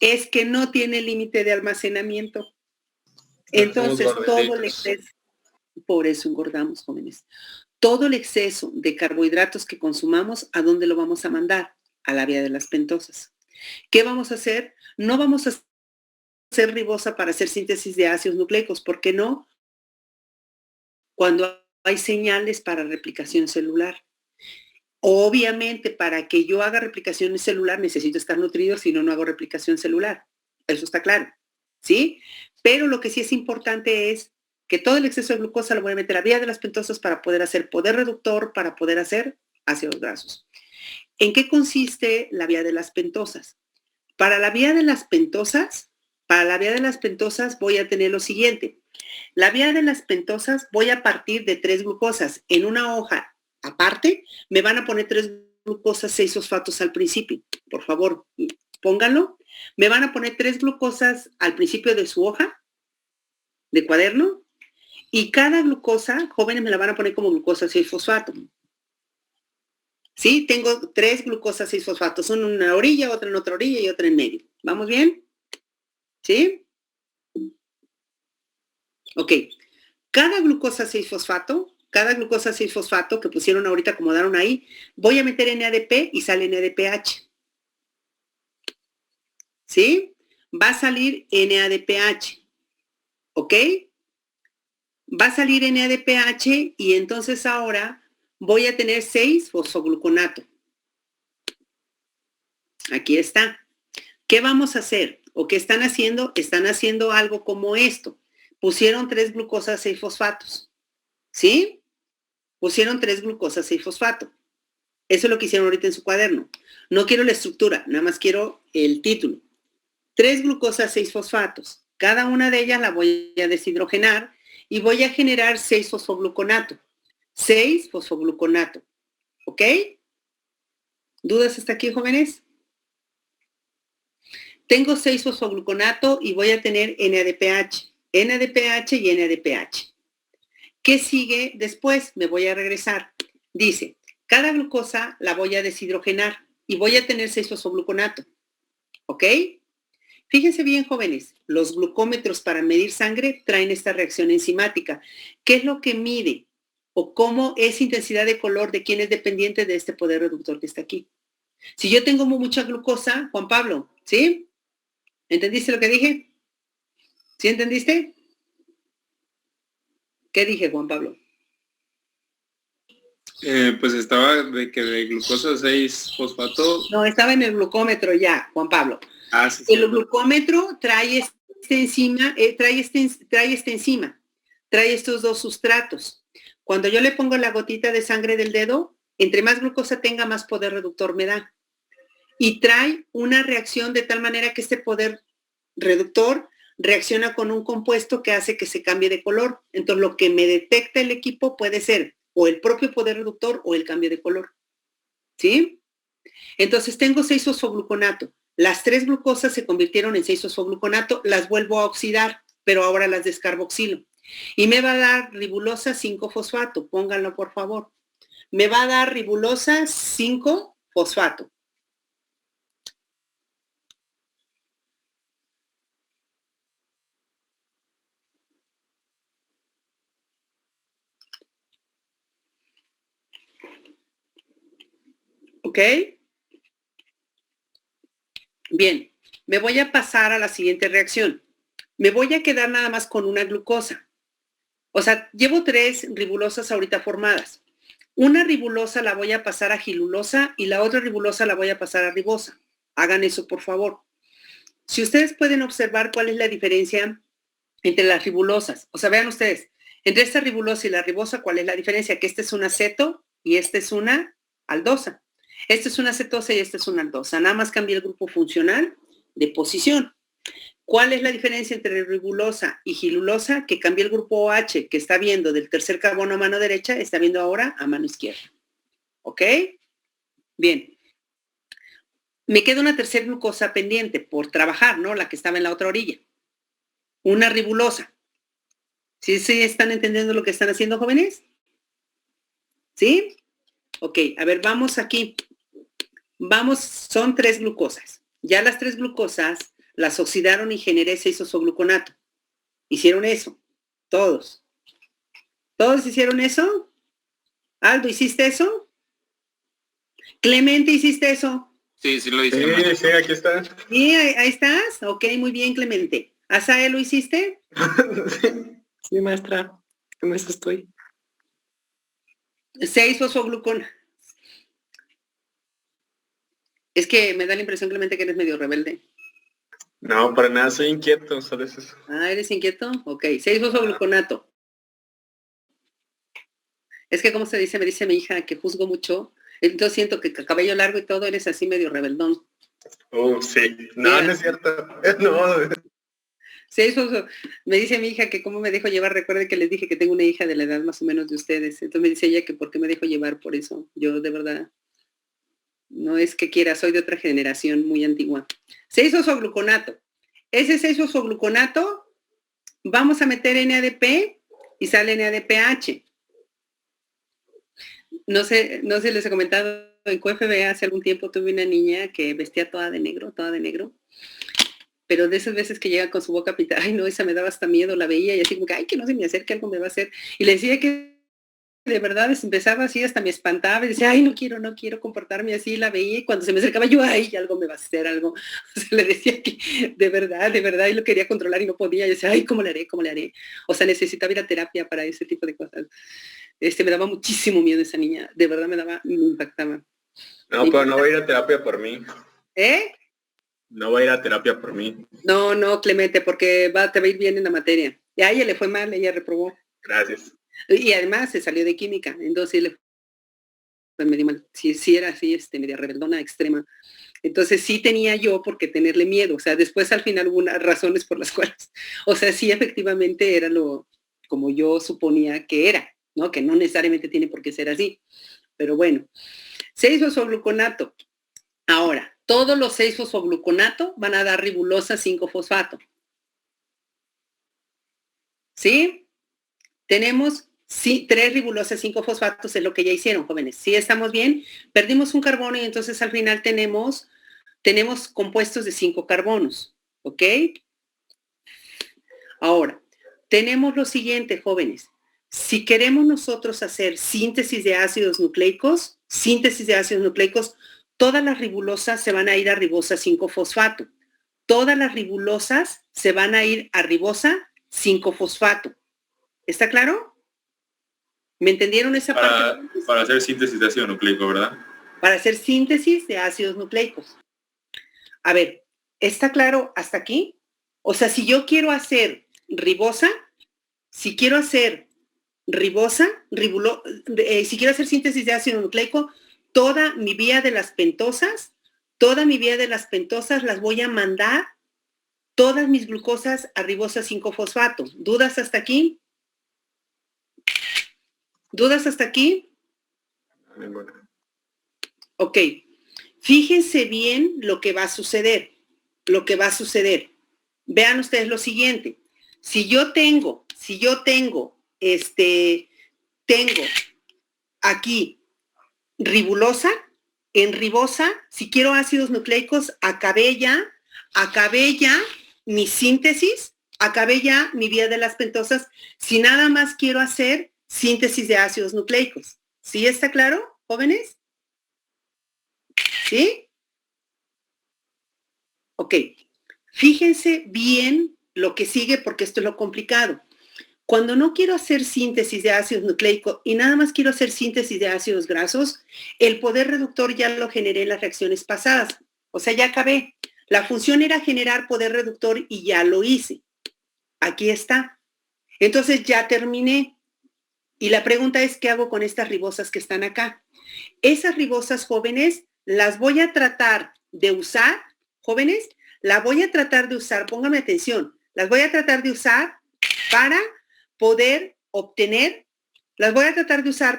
es que no tiene límite de almacenamiento. Entonces, todo el exceso, por eso engordamos, jóvenes. Todo el exceso de carbohidratos que consumamos, ¿a dónde lo vamos a mandar? A la vía de las pentosas. ¿Qué vamos a hacer? No vamos a hacer ribosa para hacer síntesis de ácidos nucleicos. ¿Por qué no? Cuando hay señales para replicación celular. Obviamente, para que yo haga replicación celular necesito estar nutrido, si no, no hago replicación celular. Eso está claro, ¿sí? Pero lo que sí es importante es que todo el exceso de glucosa lo voy a meter a vía de las pentosas para poder hacer poder reductor, para poder hacer ácidos grasos. ¿En qué consiste la vía de las pentosas? Para la vía de las pentosas voy a tener lo siguiente. La vía de las pentosas voy a partir de 3 glucosas. En una hoja aparte me van a poner 3 glucosas, 6 fosfatos al principio. Por favor, pónganlo. Me van a poner 3 glucosas al principio de su hoja de cuaderno y cada glucosa, jóvenes, me la van a poner como glucosa 6 fosfato. ¿Sí? Tengo 3 glucosas 6 fosfatos, una en una orilla, otra en otra orilla y otra en medio. ¿Vamos bien? ¿Sí? Ok. Cada glucosa 6 fosfato que pusieron ahorita, acomodaron ahí, voy a meter NADP y sale NADPH. ¿Sí? Va a salir NADPH. ¿Ok? Va a salir NADPH y entonces ahora voy a tener 6 fosfogluconato. Aquí está. ¿Qué vamos a hacer? ¿O qué están haciendo? Están haciendo algo como esto. Pusieron 3 glucosas 6 fosfatos. ¿Sí? Pusieron 3 glucosas 6 fosfato. Eso es lo que hicieron ahorita en su cuaderno. No quiero la estructura, nada más quiero el título. 3 glucosas 6 fosfatos. Cada una de ellas la voy a deshidrogenar y voy a generar 6 fosfogluconato. 6 fosfogluconato. ¿Ok? ¿Dudas hasta aquí, jóvenes? Tengo 6 fosfogluconato y voy a tener NADPH. NADPH y NADPH. ¿Qué sigue después? Me voy a regresar. Dice, cada glucosa la voy a deshidrogenar y voy a tener 6 fosfogluconato. ¿Ok? Fíjense bien, jóvenes, los glucómetros para medir sangre traen esta reacción enzimática. ¿Qué es lo que mide? ¿O cómo es intensidad de color de quién es dependiente de este poder reductor que está aquí? Si yo tengo mucha glucosa, Juan Pablo, ¿sí? ¿Entendiste lo que dije? ¿Sí entendiste? ¿Qué dije, Juan Pablo? Pues estaba de que de glucosa 6 fosfato. No, estaba en el glucómetro ya, Juan Pablo. Ah, sí. El glucómetro trae esta enzima, trae estos 2 sustratos. Cuando yo le pongo la gotita de sangre del dedo, entre más glucosa tenga, más poder reductor me da. Y trae una reacción de tal manera que este poder reductor reacciona con un compuesto que hace que se cambie de color. Entonces, lo que me detecta el equipo puede ser o el propio poder reductor o el cambio de color. ¿Sí? Entonces, tengo 6 fosfogluconato. Las 3 glucosas se convirtieron en 6 fosfogluconato, las vuelvo a oxidar, pero ahora las descarboxilo. Y me va a dar ribulosa 5 fosfato. Pónganlo, por favor. Me va a dar ribulosa 5 fosfato. ¿Ok? Bien, me voy a pasar a la siguiente reacción. Me voy a quedar nada más con una glucosa. O sea, llevo 3 ribulosas ahorita formadas. Una ribulosa la voy a pasar a gilulosa y la otra ribulosa la voy a pasar a ribosa. Hagan eso, por favor. Si ustedes pueden observar cuál es la diferencia entre las ribulosas. O sea, vean ustedes, entre esta ribulosa y la ribosa, ¿cuál es la diferencia? Que esta es una aceto y esta es una aldosa. Esta es una acetosa y esta es una aldosa. Nada más cambia el grupo funcional de posición. ¿Cuál es la diferencia entre ribulosa y gilulosa? Que cambia el grupo OH, que está viendo del tercer carbono a mano derecha, está viendo ahora a mano izquierda. ¿Ok? Bien. Me queda una tercera glucosa pendiente por trabajar, ¿no? La que estaba en la otra orilla. Una ribulosa. ¿Sí están entendiendo lo que están haciendo, jóvenes? ¿Sí? Ok, a ver, vamos aquí. Vamos, son 3 glucosas. Ya las 3 glucosas las oxidaron y generé 6 fosfogluconato. ¿Hicieron eso? Todos. ¿Todos hicieron eso? Aldo, ¿hiciste eso? Clemente, ¿hiciste eso? Sí, sí lo hice. Sí, aquí está. Sí, ahí estás. Ok, muy bien, Clemente. ¿Asael lo hiciste? Sí, maestra. En eso estoy. 6 fosfogluconato. Es que me da la impresión, Clemente, que eres medio rebelde. No, para nada, soy inquieto, solo es eso. Ah, ¿eres inquieto? Ok, 6 fosfogluconato. Es que, como se dice, me dice mi hija que juzgo mucho. Entonces siento que el cabello largo y todo, eres así medio rebeldón. Sí. No, no es cierto. No. Sí, eso, me dice mi hija que cómo me dejo llevar. Recuerde que les dije que tengo una hija de la edad más o menos de ustedes. Entonces me dice ella que por qué me dejo llevar por eso. Yo de verdad, no es que quiera, soy de otra generación muy antigua. 6-fosfogluconato. Ese 6-fosfogluconato, vamos a meter NADP y sale NADPH. No sé, les he comentado, en QFB hace algún tiempo tuve una niña que vestía toda de negro, pero de esas veces que llega con su boca pintada, ay no, esa me daba hasta miedo, la veía y así como que, ay, que no se me acerque, algo me va a hacer. Y le decía que de verdad empezaba así, hasta me espantaba y decía, ay, no quiero comportarme así, la veía y cuando se me acercaba yo, ay, algo me va a hacer, algo. O sea, le decía que de verdad, y lo quería controlar y no podía. Y decía, ay, ¿cómo le haré? O sea, necesitaba ir a terapia para ese tipo de cosas. Me daba muchísimo miedo esa niña, de verdad me impactaba. No, pero no va a ir a terapia por mí. No va a ir a terapia por mí. No, Clemente, porque te va a ir bien en la materia. Y a ella le fue mal, ella reprobó. Gracias. Y además se salió de química, entonces le fue medio mal. Sí era así, media rebeldona extrema. Entonces sí tenía yo por qué tenerle miedo. O sea, después al final hubo unas razones por las cuales, o sea, sí efectivamente era lo como yo suponía que era, ¿no? Que no necesariamente tiene por qué ser así. Pero bueno, 6-fosfogluconato. Ahora, todos los 6-fosfogluconato van a dar ribulosa 5-fosfato. ¿Sí? Tenemos 3 ribulosas 5-fosfatos, es lo que ya hicieron, jóvenes. ¿Sí estamos bien? Perdimos un carbono y entonces al final tenemos compuestos de 5 carbonos. ¿Ok? Ahora, tenemos lo siguiente, jóvenes. Si queremos nosotros hacer síntesis de ácidos nucleicos, todas las ribulosas se van a ir a ribosa 5-fosfato. Todas las ribulosas se van a ir a ribosa 5-fosfato. ¿Está claro? ¿Me entendieron esa parte? Para hacer síntesis de ácido nucleico, ¿verdad? Para hacer síntesis de ácidos nucleicos. A ver, ¿está claro hasta aquí? O sea, si yo quiero hacer ribosa, si quiero hacer síntesis de ácido nucleico, toda mi vía de las pentosas las voy a mandar, todas mis glucosas a ribosa 5-fosfato. ¿Dudas hasta aquí? Ok. Fíjense bien lo que va a suceder. Vean ustedes lo siguiente. Si yo tengo aquí ribulosa, en ribosa, si quiero ácidos nucleicos, acabé ya mi síntesis, acabé ya mi vía de las pentosas, si nada más quiero hacer síntesis de ácidos nucleicos. ¿Sí está claro, jóvenes? ¿Sí? Ok. Fíjense bien lo que sigue porque esto es lo complicado. Cuando no quiero hacer síntesis de ácidos nucleicos y nada más quiero hacer síntesis de ácidos grasos, el poder reductor ya lo generé en las reacciones pasadas. O sea, ya acabé. La función era generar poder reductor y ya lo hice. Aquí está. Entonces ya terminé. Y la pregunta es, ¿qué hago con estas ribosas que están acá? Esas ribosas, jóvenes, las voy a tratar de usar, jóvenes, pónganme atención, las voy a tratar de usar para poder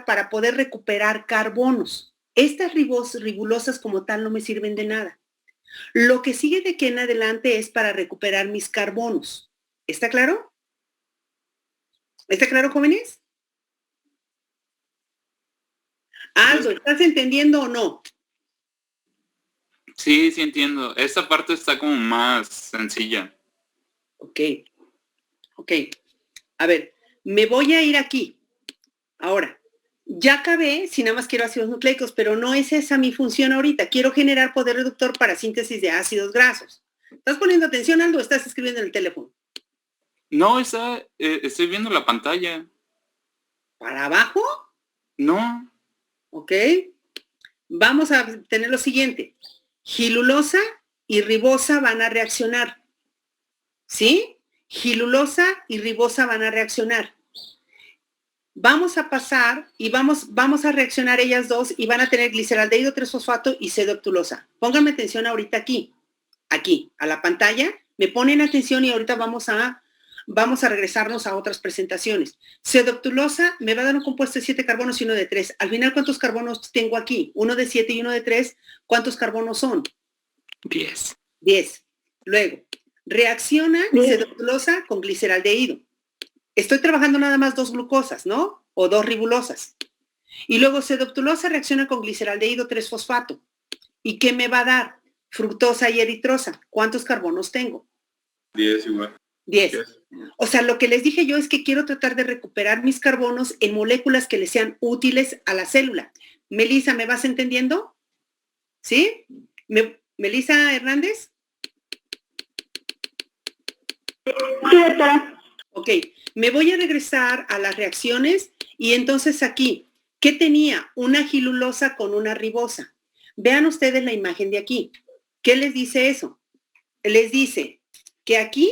para poder recuperar carbonos. Estas ribulosas como tal no me sirven de nada. Lo que sigue de aquí en adelante es para recuperar mis carbonos. ¿Está claro? ¿Está claro, jóvenes? Aldo, ¿estás entendiendo o no? Sí, entiendo. Esta parte está como más sencilla. Ok. A ver, me voy a ir aquí. Ahora, ya acabé si nada más quiero ácidos nucleicos, pero no es esa mi función ahorita. Quiero generar poder reductor para síntesis de ácidos grasos. ¿Estás poniendo atención, Aldo, o estás escribiendo en el teléfono? No, estoy viendo la pantalla. ¿Para abajo? No. Ok. Vamos a tener lo siguiente. Gilulosa y ribosa van a reaccionar. ¿Sí? Gilulosa y ribosa van a reaccionar. vamos a pasar y vamos a reaccionar ellas dos y van a tener gliceraldehído 3-fosfato y C-deoctulosa. Pónganme atención ahorita aquí, a la pantalla, me ponen atención y ahorita vamos a regresarnos a otras presentaciones. C-deoctulosa me va a dar un compuesto de 7 carbonos y uno de 3. Al final, ¿cuántos carbonos tengo aquí? Uno de 7 y uno de 3. ¿Cuántos carbonos son? 10. 10. Luego, reacciona C-deoctulosa con gliceraldehído. Estoy trabajando nada más 2 glucosas, ¿no? O 2 ribulosas. Y luego C-deoctulosa reacciona con gliceraldehído 3-fosfato. ¿Y qué me va a dar? Fructosa y eritrosa. ¿Cuántos carbonos tengo? 10 igual. 10. O sea, lo que les dije yo es que quiero tratar de recuperar mis carbonos en moléculas que le sean útiles a la célula. Melissa, ¿me vas entendiendo? ¿Sí? ¿Melissa Hernández? Sí, doctora. Ok, me voy a regresar a las reacciones y entonces aquí, ¿qué tenía? Una gilulosa con una ribosa. Vean ustedes la imagen de aquí. ¿Qué les dice eso? Les dice que aquí,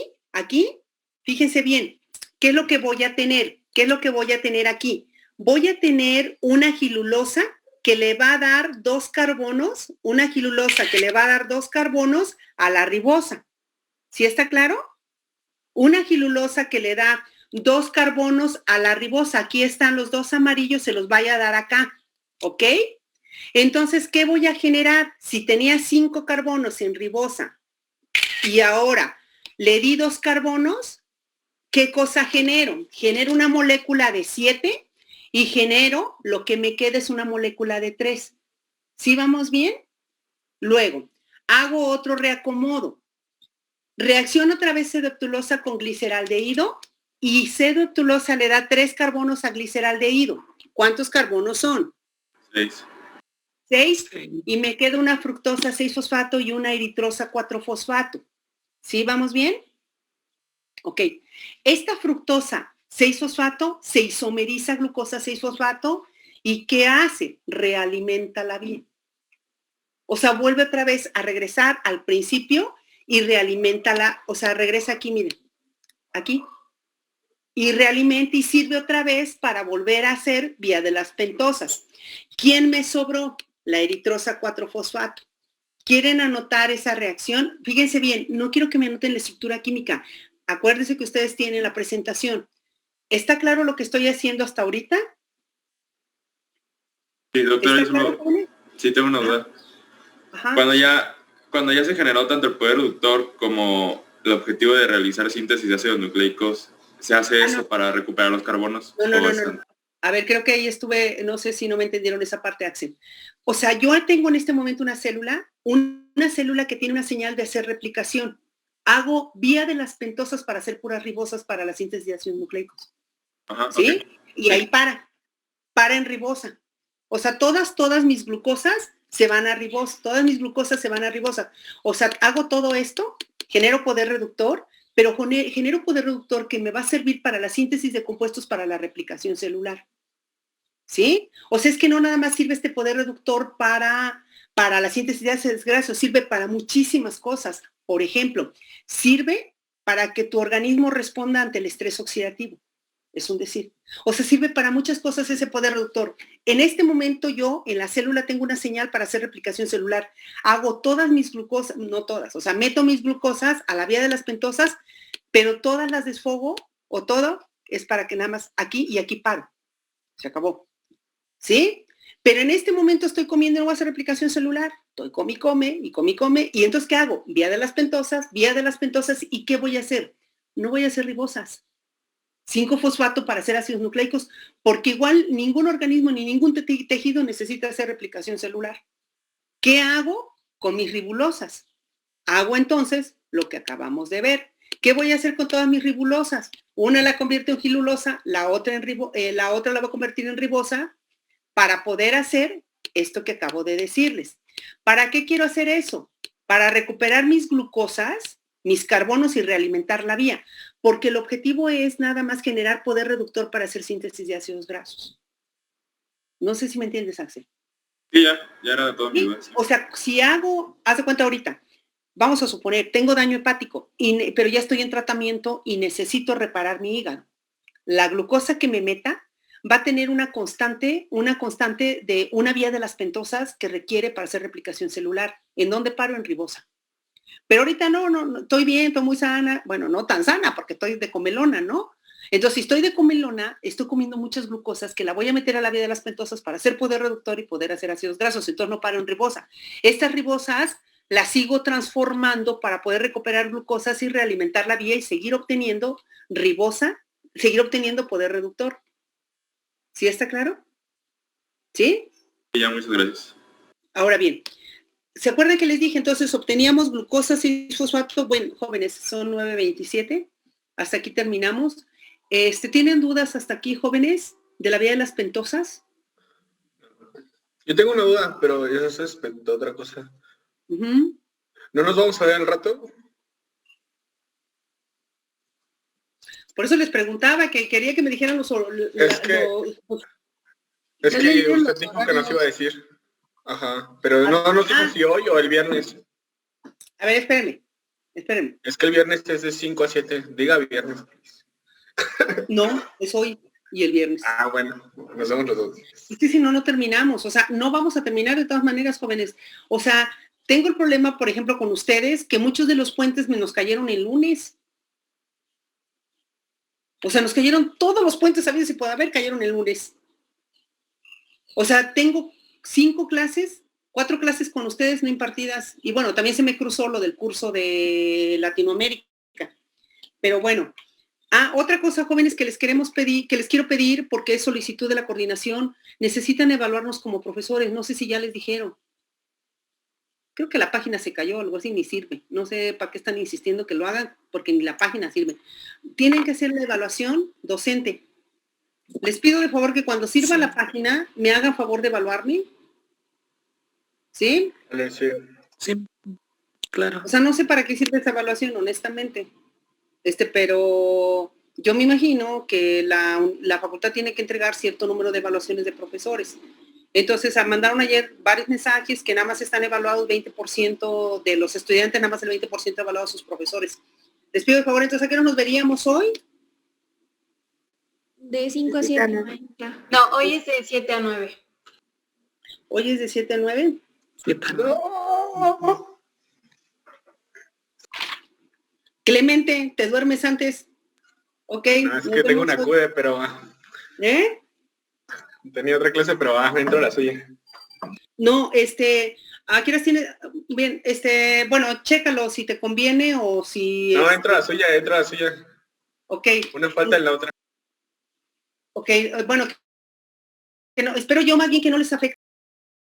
fíjense bien, ¿qué es lo que voy a tener? ¿Qué es lo que voy a tener aquí? Voy a tener una gilulosa que le va a dar 2 carbonos, una gilulosa que le va a dar 2 carbonos a la ribosa. ¿Sí está claro? Una gilulosa que le da 2 carbonos a la ribosa. Aquí están los 2 amarillos, se los vaya a dar acá, ¿ok? Entonces, ¿qué voy a generar? Si tenía 5 carbonos en ribosa y ahora le di 2 carbonos, ¿qué cosa genero? Genero una molécula de 7 y genero, lo que me queda es una molécula de 3. ¿Sí vamos bien? Luego, hago otro reacomodo. Reacciono otra vez C-deoctulosa con gliceraldehído y C-deoctulosa le da 3 carbonos a gliceraldehído. ¿Cuántos carbonos son? 6. 6 y me queda una fructosa 6-fosfato y una eritrosa 4-fosfato. ¿Sí vamos bien? Ok. Esta fructosa 6-fosfato se isomeriza a glucosa 6-fosfato y ¿qué hace? Realimenta la vía. O sea, vuelve otra vez a regresar al principio y realimenta o sea, regresa aquí, miren, aquí. Y realimenta y sirve otra vez para volver a hacer vía de las pentosas. ¿Quién me sobró? La eritrosa 4-fosfato. ¿Quieren anotar esa reacción? Fíjense bien, no quiero que me anoten la estructura química. Acuérdense que ustedes tienen la presentación. ¿Está claro lo que estoy haciendo hasta ahorita? Sí, doctora, sí tengo una duda. Ajá. Cuando ya se generó tanto el poder reductor como el objetivo de realizar síntesis de ácidos nucleicos, ¿se hace eso para recuperar los carbonos? No. A ver, creo que ahí estuve, no sé si no me entendieron esa parte, Axel. O sea, yo tengo en este momento una célula que tiene una señal de hacer replicación. Hago vía de las pentosas para hacer puras ribosas para la síntesis de ácidos nucleicos. Ajá, ¿sí? Okay. Y ahí para en ribosa. O sea, todas mis glucosas se van a ribosa, O sea, hago todo esto, genero poder reductor, pero genero poder reductor que me va a servir para la síntesis de compuestos para la replicación celular. ¿Sí? O sea, es que no nada más sirve este poder reductor para la síntesis de ácidos grasos, sirve para muchísimas cosas. Por ejemplo, sirve para que tu organismo responda ante el estrés oxidativo. Es un decir. O sea, sirve para muchas cosas ese poder reductor. En este momento yo en la célula tengo una señal para hacer replicación celular. Hago todas mis glucosas, no todas, o sea, meto mis glucosas a la vía de las pentosas, pero todas las desfogo o todo es para que nada más aquí y aquí paro. Se acabó. ¿Sí? Pero en este momento estoy comiendo, no voy a hacer replicación celular. Estoy come. ¿Y entonces qué hago? Vía de las pentosas. ¿Y qué voy a hacer? No voy a hacer ribosas. 5-fosfato para hacer ácidos nucleicos, porque igual ningún organismo ni ningún tejido necesita hacer replicación celular. ¿Qué hago? Con mis ribulosas. Hago entonces lo que acabamos de ver. ¿Qué voy a hacer con todas mis ribulosas? Una la convierto en gilulosa, la otra la voy a convertir en ribosa para poder hacer esto que acabo de decirles. ¿Para qué quiero hacer eso? Para recuperar mis glucosas, mis carbonos y realimentar la vía, porque el objetivo es nada más generar poder reductor para hacer síntesis de ácidos grasos. No sé si me entiendes, Axel. Sí, ya era de todo mi duda. O sea, si haz de cuenta ahorita, vamos a suponer, tengo daño hepático, pero ya estoy en tratamiento y necesito reparar mi hígado. La glucosa que me meta va a tener una constante de una vía de las pentosas que requiere para hacer replicación celular. ¿En dónde paro? En ribosa. Pero ahorita no, estoy bien, estoy muy sana. Bueno, no tan sana porque estoy de comelona, ¿no? Entonces, si estoy de comelona, estoy comiendo muchas glucosas que la voy a meter a la vía de las pentosas para hacer poder reductor y poder hacer ácidos grasos. Entonces, no paro en ribosa. Estas ribosas las sigo transformando para poder recuperar glucosas y realimentar la vía y seguir obteniendo ribosa, seguir obteniendo poder reductor. ¿Sí está claro? ¿Sí? Ya, muchas gracias. Ahora bien, ¿se acuerdan que les dije? Entonces obteníamos glucosa 6-fosfato. Bueno, jóvenes, son 9:27. Hasta aquí terminamos. ¿Tienen dudas hasta aquí, jóvenes, de la vía de las pentosas? Yo tengo una duda, pero eso es respecto a otra cosa. Uh-huh. ¿No nos vamos a ver al rato? Por eso les preguntaba, que quería que me dijeran Es que usted dijo que nos iba a decir. Ajá, pero no nos dijo si hoy o el viernes. A ver, espérenme. Es que el viernes es de 5 a 7. Diga viernes. No, es hoy y el viernes. Ah, bueno, nos vemos los dos. Es que si no, no terminamos. O sea, no vamos a terminar de todas maneras, jóvenes. O sea, tengo el problema, por ejemplo, con ustedes, que muchos de los puentes nos cayeron el lunes. O sea, nos cayeron todos los puentes, ¿sabes? Si puede haber, cayeron el lunes. O sea, tengo 4 clases con ustedes no impartidas. Y bueno, también se me cruzó lo del curso de Latinoamérica. Pero bueno. Otra cosa, jóvenes, que les quiero pedir, porque es solicitud de la coordinación, necesitan evaluarnos como profesores. No sé si ya les dijeron. Creo que la página se cayó, algo así, ni sirve. No sé para qué están insistiendo que lo hagan, porque ni la página sirve. Tienen que hacer la evaluación docente. Les pido de favor que cuando sirva la página, me hagan favor de evaluarme. ¿Sí? Sí, claro. O sea, no sé para qué sirve esa evaluación, honestamente. Pero yo me imagino que la facultad tiene que entregar cierto número de evaluaciones de profesores. Entonces, mandaron ayer varios mensajes que nada más están evaluados 20% de los estudiantes, nada más el 20% evaluados sus profesores. Les pido de favor, entonces, ¿a qué hora nos veríamos hoy? De 5 a 7. No, hoy es de 7 a 9. ¿Hoy es de 7 a 9? No. Clemente, ¿te duermes antes? Ok. No, es que tengo una CUE, pero... ¿Eh? Tenía otra clase, pero entro a la suya. No, ¿a qué horas tienes? Bien, bueno, chécalo si te conviene o si... No, entro a la suya. Ok. Una falta en la otra. Ok, bueno, que no, espero yo más bien que no les afecte